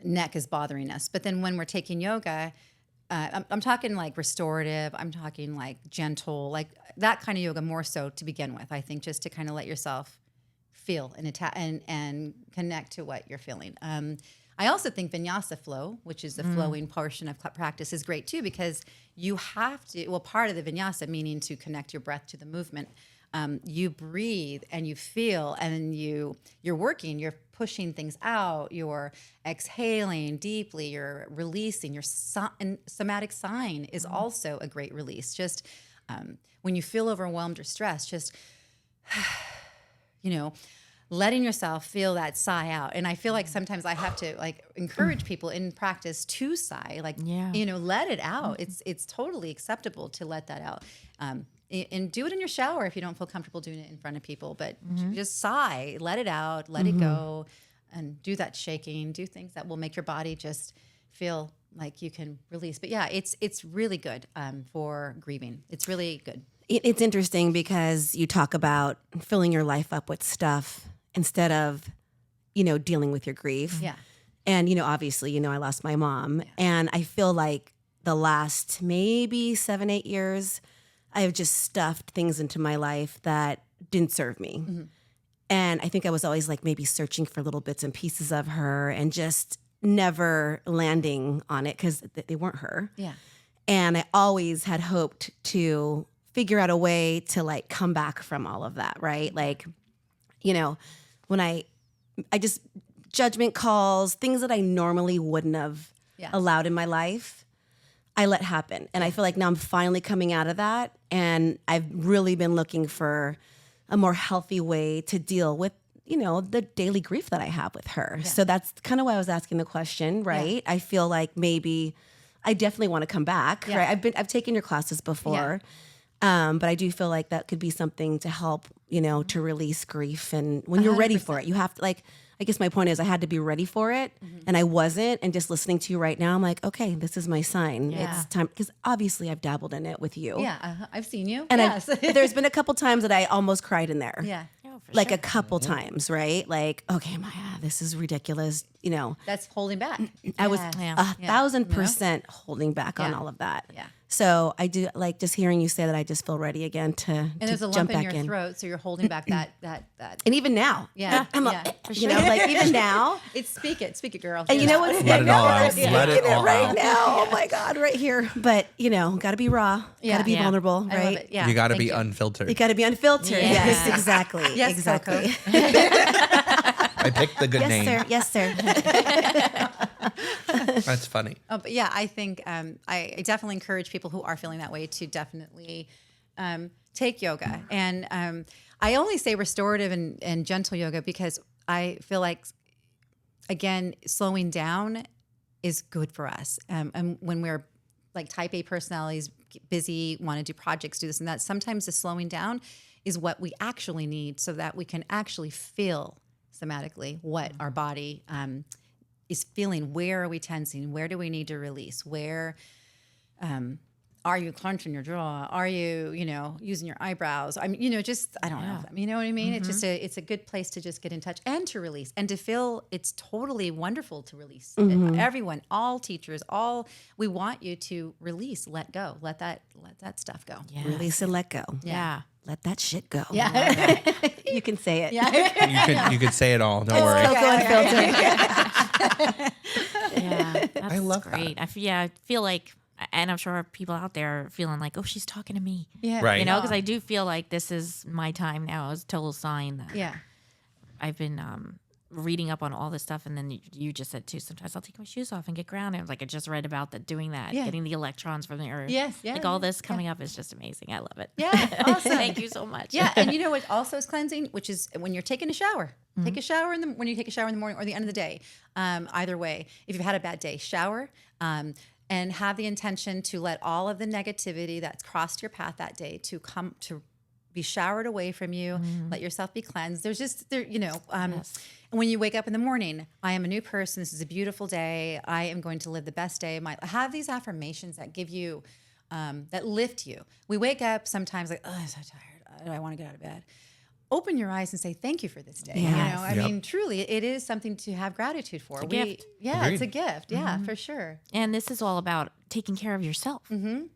neck is bothering us. But then when we're taking yoga, I'm talking like restorative, I'm talking like gentle, like that kind of yoga more so to begin with. I think just to kind of let yourself feel and connect to what you're feeling. I also think vinyasa flow, which is the flowing portion of practice, is great too, because you have to, part of the vinyasa, meaning to connect your breath to the movement, you breathe and you feel, and then you're working, you're pushing things out, you're exhaling deeply, you're releasing. Your somatic sign is also a great release. Just when you feel overwhelmed or stressed, just, letting yourself feel that sigh out. And I feel like sometimes I have to like encourage people in practice to sigh, like, let it out. It's totally acceptable to let that out. And do it in your shower if you don't feel comfortable doing it in front of people, but just sigh, let it out, let it go, and do that shaking, do things that will make your body just feel like you can release. But yeah, it's really good for grieving. It's really good. It's interesting because you talk about filling your life up with stuff instead of, dealing with your grief. Yeah. And, obviously, I lost my mom. And I feel like the last maybe 7-8 years, I have just stuffed things into my life that didn't serve me. And I think I was always like maybe searching for little bits and pieces of her and just never landing on it because they weren't her. Yeah. And I always had hoped to figure out a way to like come back from all of that, right? Like, when I just judgment calls, things that I normally wouldn't have allowed in my life, I let happen. And I feel like now I'm finally coming out of that. And I've really been looking for a more healthy way to deal with, the daily grief that I have with her. Yeah. So that's kind of why I was asking the question, right? Yeah. I feel like maybe I definitely want to come back, right? I've taken your classes before. But I do feel like that could be something to help, to release grief. And when you're 100%. Ready for it, you have to I guess my point is I had to be ready for it and I wasn't. And just listening to you right now, I'm like, okay, this is my sign. Yeah. It's time. Because obviously I've dabbled in it with you. Yeah. I've seen you. And there's been a couple times that I almost cried in there. Yeah. Like a couple times, right? Like, okay, this is ridiculous. That's holding back. I was 1,000% holding back on all of that. Yeah. So I do like just hearing you say that. I just feel ready again to And there's a lump jump in back your in. throat, so you're holding back that. And even now, Yeah, I'm yeah. you know, like even now. It's speak it, girl. And you know what's Let it all out. speaking Let it it all right out. now. Oh my God, right here. But you know, got to be raw. Yeah. Got to be Yeah. vulnerable, I love right? it. Yeah, You got to thank be you. unfiltered. You got to be unfiltered. Yeah. Yes, exactly. Yes, exactly. I picked the good Yes, name. sir. Yes, sir. That's funny. But yeah, I think I definitely encourage people who are feeling that way to definitely take yoga. And I only say restorative and gentle yoga because I feel like, again, slowing down is good for us. And when we're like type A personalities, busy, want to do projects, do this and that, sometimes the slowing down is what we actually need so that we can actually feel somatically what our body is feeling. Where are we tensing? Where do we need to release? Where are you clenching your jaw? Are you, using your eyebrows? I mean, just, I don't know. You know what I mean? It's just it's a good place to just get in touch and to release and to feel it's totally wonderful to release. Everyone, all teachers, we want you to release, let go, let that stuff go. Yeah. Release and let go. Yeah. Let that shit go. Yeah. You can say it. Yeah. You could say it all. Don't worry. Coco Unfiltered. Yeah. That's I love that. great. I feel like, and I'm sure people out there are feeling like, oh, she's talking to me. Yeah. Right. Because I do feel like this is my time now. It's a total sign that Yeah. I've been reading up on all this stuff, and then you just said too. Sometimes I'll take my shoes off and get grounded. Like I just read about that, doing that, Yeah. getting the electrons from the earth. Yes, yeah, like all yeah, this coming up is just amazing. I love it. Yeah, awesome. Thank you so much. Yeah, and you know what also is cleansing, which is when you're taking a shower. Take a shower when you take a shower in the morning or the end of the day. Either way, if you've had a bad day, shower and have the intention to let all of the negativity that's crossed your path that day to come to be showered away from you. Let yourself be cleansed. There's just and when you wake up in the morning, I am a new person. This is a beautiful day. I am going to live the best day of my life. Have these affirmations that give you, that lift you. We wake up sometimes like, oh, I'm so tired. I want to get out of bed. Open your eyes and say, thank you for this day. Yes. I mean, truly, it is something to have gratitude for. a gift. Yeah, Agreed. it's a gift. Yeah, for sure. And this is all about taking care of yourself,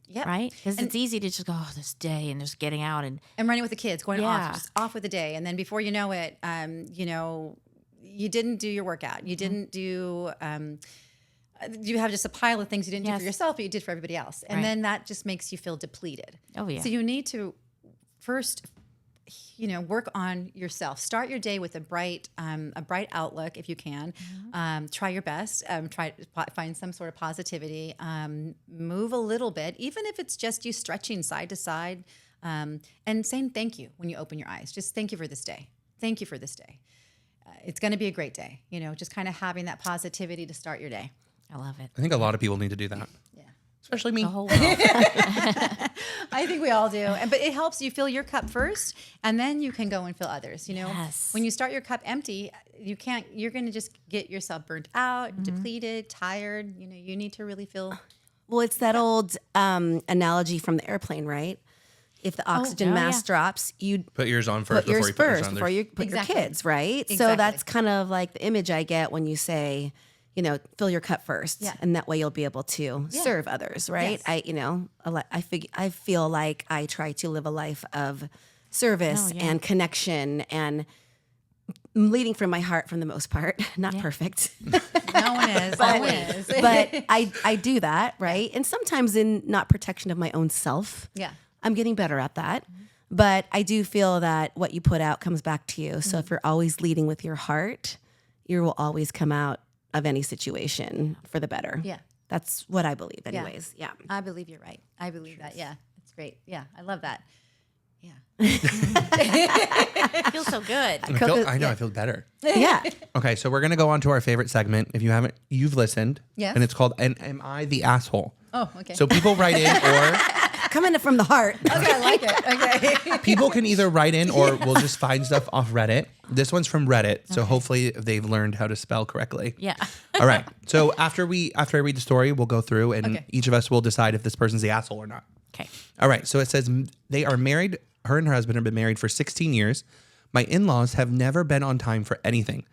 Yeah. right? Because it's easy to just go, oh, this day, and just getting out and And running with the kids, going Yeah. off, just off with the day. And then before you know it, you didn't do your workout. You didn't do, you have just a pile of things you didn't do Yes. for yourself, but you did for everybody else. And Right. then that just makes you feel depleted. Oh, yeah. So you need to first, work on yourself. Start your day with a bright outlook if you can. Try your best. Try to find some sort of positivity. Move a little bit, even if it's just you stretching side to side, and saying thank you when you open your eyes. Just thank you for this day. Thank you for this day. It's going to be a great day. Just kind of having that positivity to start your day. I love it. I think a lot of people need to do that. Yeah. Especially me. The whole world. I think we all do. But it helps you fill your cup first, and then you can go and fill others. Yes. When you start your cup empty, you're going to just get yourself burnt out, depleted, tired. You need to really feel. Well, it's that old analogy from the airplane, right? If the oxygen oh, mask yeah. drops, you Put yours on first put yours before you first put before yours on. you put Exactly. your kids, right? So Exactly. that's kind of like the image I get when you say, fill your cup first, Yeah. and that way you'll be able to serve others, right? Yes. I feel like I try to live a life of service Oh, yeah. and connection and leading from my heart, from the most part. Not perfect. No one is. No one is. But I do that, right? And sometimes in not protection of my own self. Yeah. I'm getting better at that. But I do feel that what you put out comes back to you. So if you're always leading with your heart, you will always come out of any situation for the better. Yeah. That's what I believe anyways. Yeah. I believe you're right. I believe that. Yeah. It's great. Yeah. I love that. Yeah. I feel so good. I know. I feel better. Yeah. Okay, so we're gonna go on to our favorite segment. If you've listened. Yes. And it's called "And Am I the Asshole?" Oh, okay. So people write in, or Coming from the heart. okay, I like it. Okay. people can either write in, or we'll just find stuff off Reddit. This one's from Reddit, so hopefully they've learned how to spell correctly. Yeah. All right. So after I read the story, we'll go through, and Okay. each of us will decide if this person's the asshole or not. Okay. All right. So it says they are married. Her and her husband have been married for 16 years. My in-laws have never been on time for anything.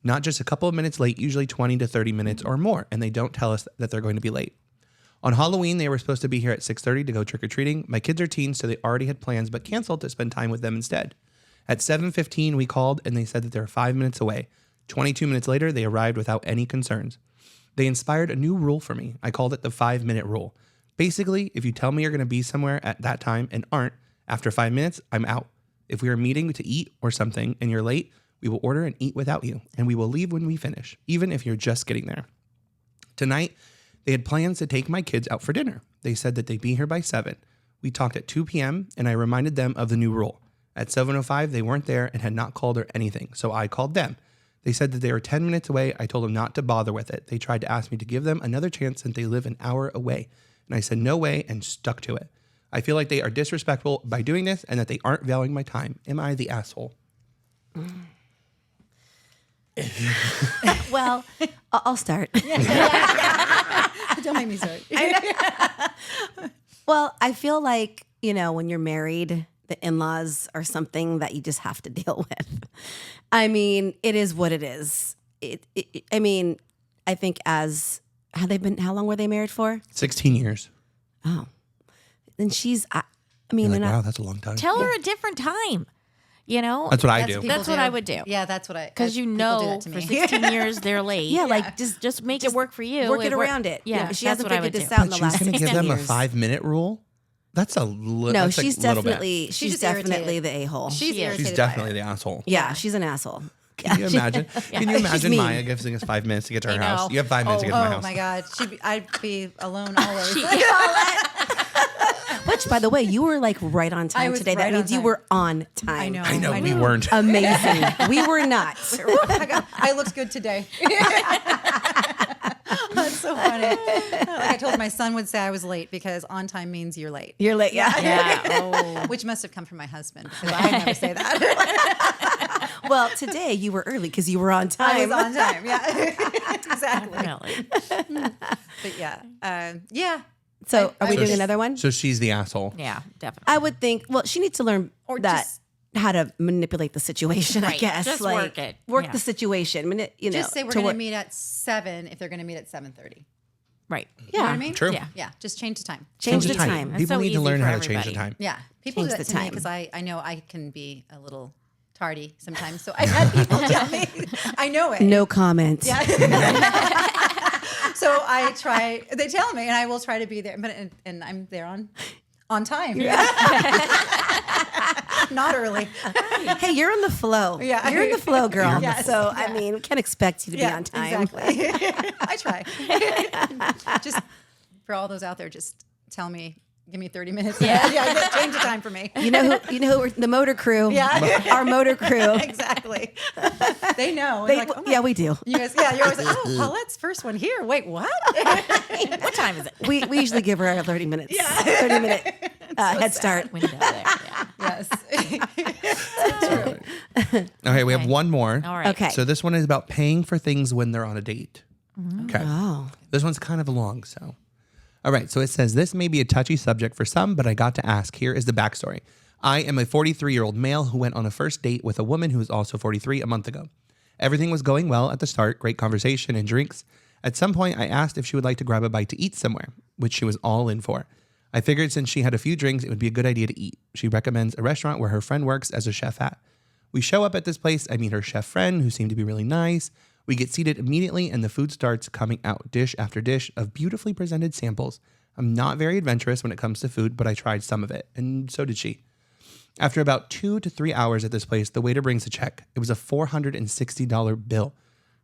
Not just a couple of minutes late, usually 20 to 30 minutes or more. And they don't tell us that they're going to be late. On Halloween, they were supposed to be here at 6:30 to go trick-or-treating. My kids are teens, so they already had plans, but canceled to spend time with them instead. At 7:15, we called, and they said that they were 5 minutes away. 22 minutes later, they arrived without any concerns. They inspired a new rule for me. I called it the 5-minute rule. Basically, if you tell me you're going to be somewhere at that time and aren't, after 5 minutes, I'm out. If we are meeting to eat or something and you're late, we will order and eat without you, and we will leave when we finish, even if you're just getting there. Tonight, they had plans to take my kids out for dinner. They said that they'd be here by 7. We talked at 2 p.m., and I reminded them of the new rule. At 7:05, they weren't there and had not called or anything, so I called them. They said that they were 10 minutes away. I told them not to bother with it. They tried to ask me to give them another chance since they live an hour away, and I said no way and stuck to it. I feel like they are disrespectful by doing this and that they aren't valuing my time. Am I the asshole? Well, I'll start. Don't make me start. Well, I feel like, when you're married, the in-laws are something that you just have to deal with. I mean, it is what it is. I think how long were they married for? 16 years. Oh. Then she's, You're like, wow, that's a long time. Tell her a different time. That's what I do. That's what I would do. Yeah, that's what I. Because people do that to for me. 16 years they're late. Yeah, just make it work for you. work it around it. Yeah, She that's hasn't what I figured would this do. out in But the last she's going to 16 give them years. a 5-minute rule? That's a No, she's little bit. definitely She's definitely irritated. the a-hole. She's She is. irritated. She's by definitely it. the asshole. Yeah, she's an asshole. Can you imagine? Can you She's imagine mean. Maya giving us 5 minutes to get to her I know. house? You have 5 minutes to get to my Oh house. my God, I'd be alone always. Which, by the way, you were like right on time was today. That right on means you time. were on time. I know. I know we weren't. Amazing. We were not. I looked good today. That's so funny. Like I told my son would say I was late because on time means you're late. You're late. Yeah. Yeah. Oh. Which must have come from my husband because I never say that. Well, today you were early because you were on time. I was on time. Yeah, exactly. Definitely. But yeah. So, are we So doing she- another one? So she's the asshole. Yeah, definitely. I would think. Well, she needs to learn how to manipulate the situation. I Right. guess. Just like, work it. Work Yeah. the situation. Just say we're to going to work- meet at 7 if they're going to meet at 7:30. Right. Yeah. You know what I mean? True. Yeah. Yeah. Just change the time. Change the time. That's People so need to easy learn for how to change the everybody. time. Yeah. People Change do that the to me time. because I know I can be a little tardy sometimes. So I've had people tell me, I know it. No comment. Yeah. So I try, they tell me, and I will try to be there, but and I'm there on time. Not early. Hey, you're in the flow. Yeah. You're in the flow, girl. Yes. So, I mean, we can't expect you to be on time. Exactly. I try. Just for all those out there, just tell me, give me 30 minutes. Yeah, change the time for me. You know who the motor crew. Yeah. Our motor crew. Exactly. They know. They- Like, oh my- yeah, we do. You guys, you're always like, oh, Paulette's first one here. Wait, what? What time is it? We usually give her a 30 minutes. 30-minute head start. Window there. Yeah. Yes. Okay, we have one more. All right. Okay. So this one is about paying for things when they're on a date. Okay. Oh. This one's kind of long, so. All right, so it says, this may be a touchy subject for some, but I got to ask. Here is the backstory. I am a 43-year-old male who went on a first date with a woman who is also 43 a month ago. Everything was going well at the start, great conversation and drinks. At some point, I asked if she would like to grab a bite to eat somewhere, which she was all in for. I figured since she had a few drinks, it would be a good idea to eat. She recommends a restaurant where her friend works as a chef at. We show up at this place. I meet her chef friend, who seemed to be really nice. We get seated immediately, and the food starts coming out, dish after dish of beautifully presented samples. I'm not very adventurous when it comes to food, but I tried some of it, and so did she. After about 2 to 3 hours at this place, the waiter brings a check. It was a $460 bill.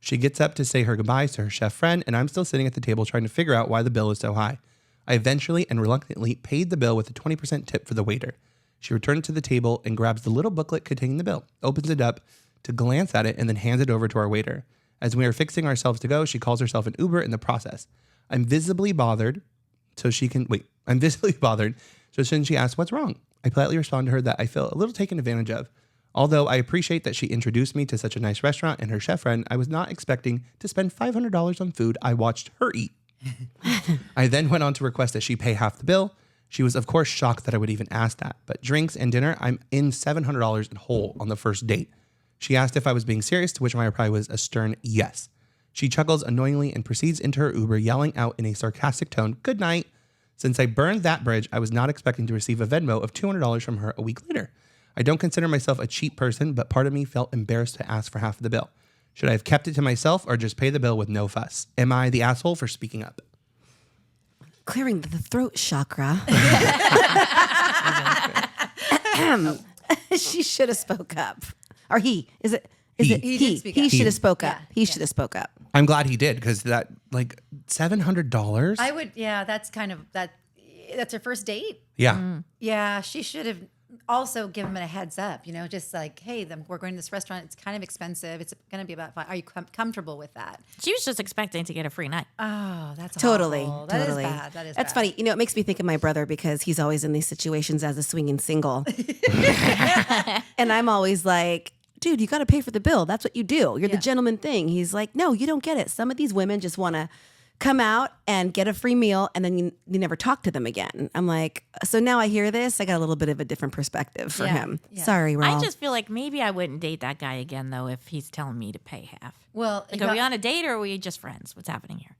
She gets up to say her goodbyes to her chef friend, and I'm still sitting at the table trying to figure out why the bill is so high. I eventually and reluctantly paid the bill with a 20% tip for the waiter. She returns to the table and grabs the little booklet containing the bill, opens it up to glance at it, and then hands it over to our waiter. As we are fixing ourselves to go, she calls herself an Uber in the process. I'm visibly bothered, so then she asks what's wrong. I politely respond to her that I feel a little taken advantage of. Although I appreciate that she introduced me to such a nice restaurant and her chef friend, I was not expecting to spend $500 on food I watched her eat. I then went on to request that she pay half the bill. She was, of course, shocked that I would even ask that. But drinks and dinner, I'm in $700 in whole on the first date. She asked if I was being serious, to which my reply was a stern yes. She chuckles annoyingly and proceeds into her Uber, yelling out in a sarcastic tone, "Good night." Since I burned that bridge, I was not expecting to receive a Venmo of $200 from her a week later. I don't consider myself a cheap person, but part of me felt embarrassed to ask for half of the bill. Should I have kept it to myself or just pay the bill with no fuss? Am I the asshole for speaking up? Clearing the throat chakra. She should have spoke up. Or he. Is it He did speak up. He should have spoke up. Yeah, He should have spoke up. I'm glad he did, because that, like, $700? I would, yeah, that's kind of, that's her first date. Yeah. Yeah, she should have also given him a heads up, just like, hey, we're going to this restaurant. It's kind of expensive. It's going to be about $5. Are you comfortable with that? She was just expecting to get a free night. Oh, that's Totally. awful. That is Totally. bad. That's funny. It makes me think of my brother because he's always in these situations as a swinging single. And I'm always like, dude, you got to pay for the bill. That's what you do. You're the gentleman thing. He's like, no, you don't get it. Some of these women just want to come out and get a free meal and then you never talk to them again. I'm like, so now I hear this, I got a little bit of a different perspective for him. Yeah. Sorry, Raul. I just feel like maybe I wouldn't date that guy again, though, if he's telling me to pay half. Well, Like, are we on a date or are we just friends? What's happening here?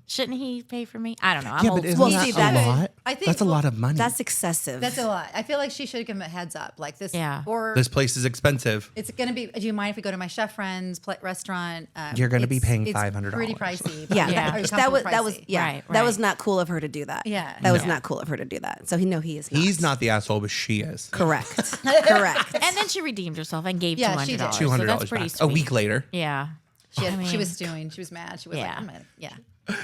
Shouldn't he pay for me? I don't know. I'm Yeah, old but isn't school. that see, a that's- lot? I think- That's a lot of money. That's excessive. that's a lot. I feel like she should give him a heads up. Like this, Yeah. or This place is expensive. it's going to be, do you mind if we go to my chef friend's restaurant? You're gonna be it's- paying it's $500. pretty pricey. but yeah, Yeah. are you that was comfortable pricey? Right, that was right. not cool of her to do that. Yeah. that was No. not cool of her to do that. So he is not. He's not the asshole, but she is. Correct. Correct. And then she redeemed herself and gave Yeah, $200. she did. So $200 that's pretty back. sweet. A week later, Yeah. She was stewing. She was mad. She was like, Yeah. I'm gonna, yeah.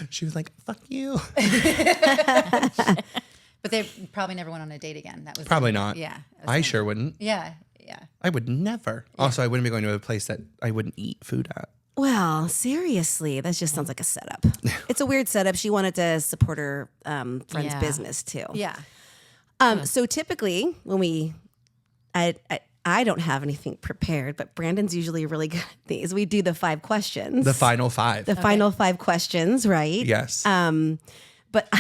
she was like, "Fuck you." But they probably never went on a date again. That was Probably not. Yeah. I sure wouldn't. Yeah. Yeah. I would never. Also, I wouldn't be going to a place that I wouldn't eat food at. Well, seriously, that just sounds like a setup. It's a weird setup. She wanted to support her friend's Yeah. business too. Yeah. So typically, when I don't have anything prepared, but Brandon's usually really good at these. We do the 5 questions. The final 5. The final 5 questions, right? Yes. But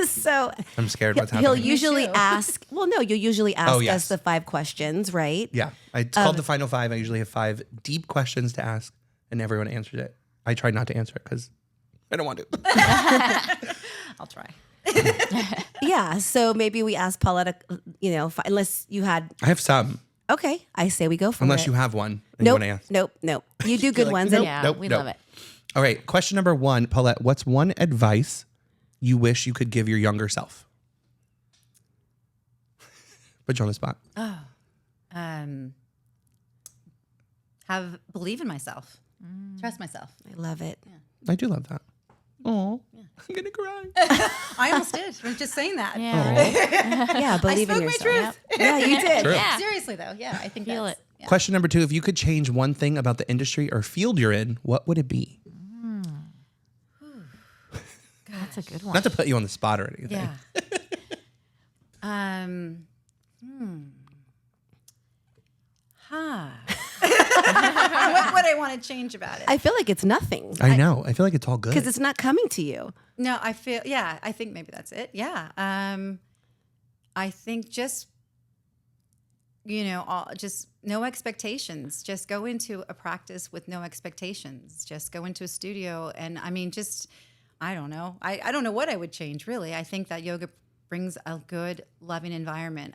so I'm scared what's he'll happening. usually too. ask. Well, no, you usually ask Oh, yes. us the 5 questions, right? Yeah. It's called the final 5. I usually have 5 deep questions to ask, and everyone answers it. I try not to answer it because I don't want to. I'll try. Yeah. So maybe we ask Pauletta, unless you had. I have some, Okay, I say we go for unless it. you have one and Nope, you want to ask. nope. You do good like, ones. nope. And Yeah, we love it. All right. Question number 1, Paulette. What's one advice you wish you could give your younger self? Put you on the spot. Believe in myself. Trust myself. I love it. I do love that. Oh, I'm gonna cry. I almost did. I'm just saying that. Yeah. Right? Yeah, believe in spoke my yourself. truth. Yeah, you did. True. Yeah. Seriously though, yeah, I think Feel that's, it. yeah. Question number 2: if you could change one thing about the industry or field you're in, what would it be? That's a good one. Not to put you on the spot or anything. Yeah. What would I want to change about it? I feel like it's nothing I know. I feel like it's all good. because it's not coming to you. No, I think maybe that's it. Yeah. I think just, just no expectations. Just go into a practice with no expectations. Just go into a studio. And I mean, I don't know. I don't know what I would change really. I think that yoga brings a good, loving environment.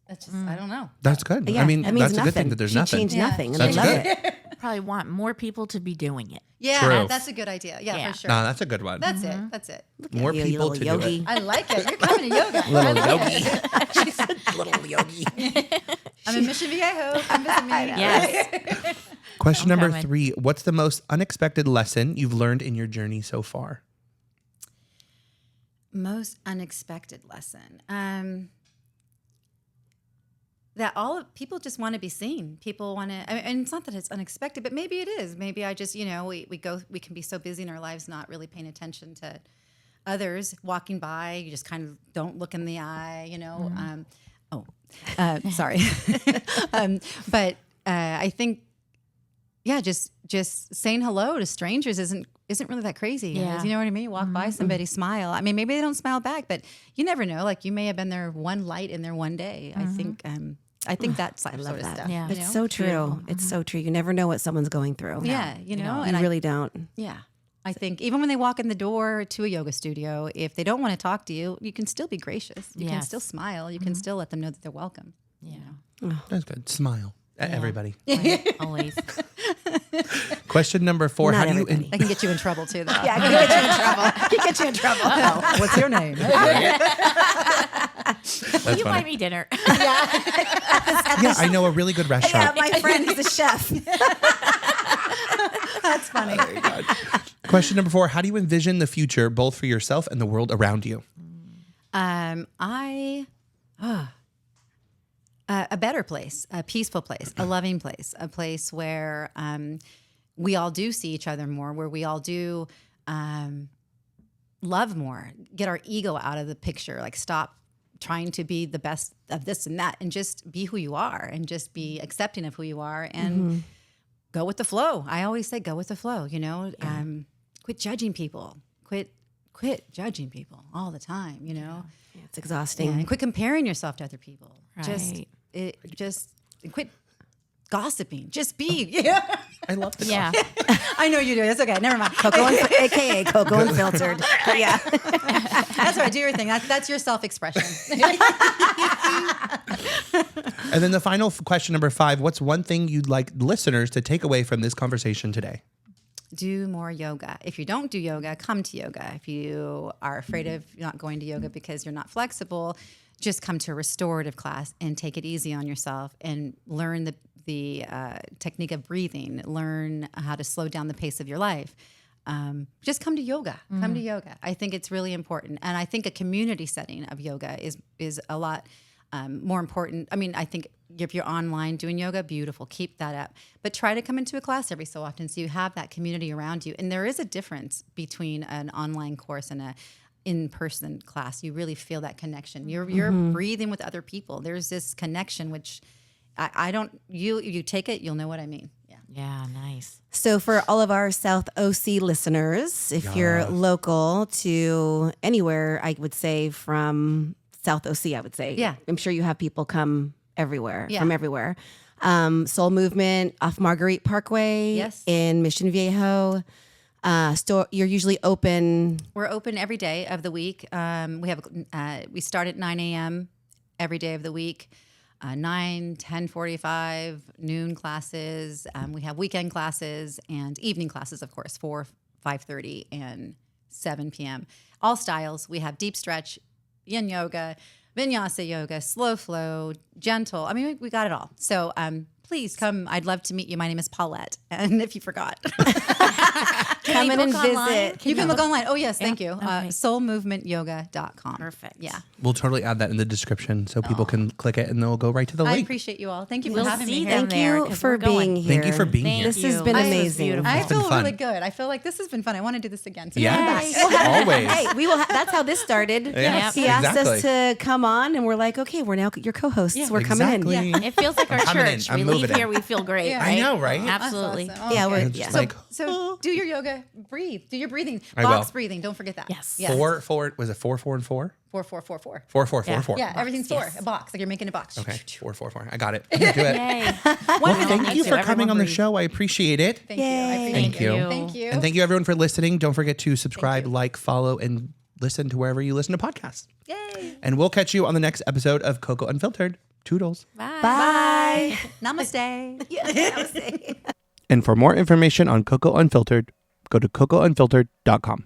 That's just, I don't know. That's good. Yeah, I mean, that means that's a nothing. good thing that there's she nothing. changed Yeah. nothing, and That's I love good. it. Probably want more people to be doing it. Yeah, True. that's a good idea. Yeah, Yeah. for sure. No, that's a good one. That's it. That's it. More You people little to yogi. do it. I like it. You're coming to yoga. Little I like yogi. it. Little yogi. I'm in Mission Viejo. Come visit me. Yes. Question I'm number coming. 3: what's the most unexpected lesson you've learned in your journey so far? Most unexpected lesson. That people just want to be seen. People want to, and it's not that it's unexpected, but maybe it is. Maybe I just, we can be so busy in our lives, not really paying attention to others walking by. You just kind of don't look in the eye, sorry. But I think, yeah, just saying hello to strangers isn't really that crazy. Yeah. You know what I mean? Walk by somebody, smile. I mean, maybe they don't smile back, but you never know. Like you may have been there one light in there one day. I think I think that's sort love of that. stuff. Yeah. you It's know? so true. It's so true. You never know what someone's going through. Yeah, you know, You and I really don't. yeah. I think even when they walk in the door to a yoga studio, if they don't want to talk to you, you can still be gracious. You can Yes. still smile. You can still let them know that they're welcome. Yeah. That's good. Smile at everybody. Right. Always. Question number 4. Not How do you everybody. I can get you in trouble too, though. Yeah, I can get you in trouble. I can get you in trouble. What's your name? Will you buy me dinner? Yeah, I know a really good Yeah, restaurant. my friend is a chef. That's funny. Question number 4. How do you envision the future, both for yourself and the world around you? A better place, a peaceful place, a loving place, a place where we all do see each other more, where we all do love more, get our ego out of the picture, like stop trying to be the best of this and that, and just be who you are, and just be accepting of who you are, and go with the flow. I always say, go with the flow. You know, quit judging people. Quit judging people all the time. You know. It's exhausting. And quit comparing yourself to other people. Right. Just quit gossiping. Just be. Yeah. I love the Yeah. I know you do. That's okay. Never mind. AKA Cocoa Unfiltered. Yeah. That's right. Do your thing. That's your self-expression. And then the final question number 5. What's one thing you'd like listeners to take away from this conversation today? Do more yoga. If you don't do yoga, come to yoga. If you are afraid of not going to yoga because you're not flexible, just come to a restorative class and take it easy on yourself and learn the technique of breathing. Learn how to slow down the pace of your life. Just come to yoga. Come to yoga. I think it's really important, and I think a community setting of yoga is a lot more important. I mean, I think if you're online doing yoga, beautiful, keep that up. But try to come into a class every so often so you have that community around you. And there is a difference between an online course and a in-person class. You really feel that connection. You're breathing with other people. There's this connection, which I don't. You take it, you'll know what I mean. Yeah. Yeah. Nice. So for all of our South OC listeners, if you're local to anywhere, I would say from South OC, I would say. Yeah. I'm sure you have people come everywhere, Yeah. from everywhere. Soul Movement off Marguerite Parkway Yes. in Mission Viejo. You're usually open. We're open every day of the week. We start at 9 a.m. every day of the week. 9, 10:45, noon classes. We have weekend classes and evening classes, of course, 4, 5:30, and 7 p.m. All styles. We have deep stretch, yin yoga, vinyasa yoga, slow flow, gentle. I mean, we got it all. So please come. I'd love to meet you. My name is Paulette. And if you forgot, Come in and book online? visit. you can look online. Oh, yes. Thank you. Okay. Soulmovementyoga.com. Perfect. Yeah. We'll totally add that in the description so people can click it and they'll go right to the I link. appreciate you all. Thank you for We'll having see me here. them Thank there, you 'cause for we're going. being here. Thank you for being Thank here. This has you. been This was amazing. beautiful. I It's been feel fun. really good. I feel like this has been fun. I want to do this again. So Yes, come back. always. Hey, we will. That's how this started. Yes, He asked exactly. us to come on, and we're like, okay, we're now your co-hosts. Yeah. We're coming in. Exactly. It feels like our I'm coming in. church. I'm We moving leave in. here, we feel great. Yeah. Right? I know, right? Absolutely. That's awesome. Yeah, we're It's yeah. just like So do your yoga, breathe. Do your breathing. I Box will. breathing. Don't forget that. Yes. Yes. 4, was it 4, 4, and 4? 4, 4, 4, 4. 4, 4, 4, Yeah. 4. Yeah, everything's 4. yes. A box. Like you're making a box. Okay, 4, 4, 4. I got it. I'm gonna do it. Yay. Well, thank you to. for coming Everyone on the breathe. show. I appreciate it. Thank you. I appreciate Thank you. you. Thank you. And thank you everyone for listening. Don't forget to subscribe, like, follow, and listen to wherever you listen to podcasts. Yay. And we'll catch you on the next episode of Cocoa Unfiltered. Toodles. Bye. Bye. Namaste. And for more information on Cocoa Unfiltered, go to cocoaunfiltered.com.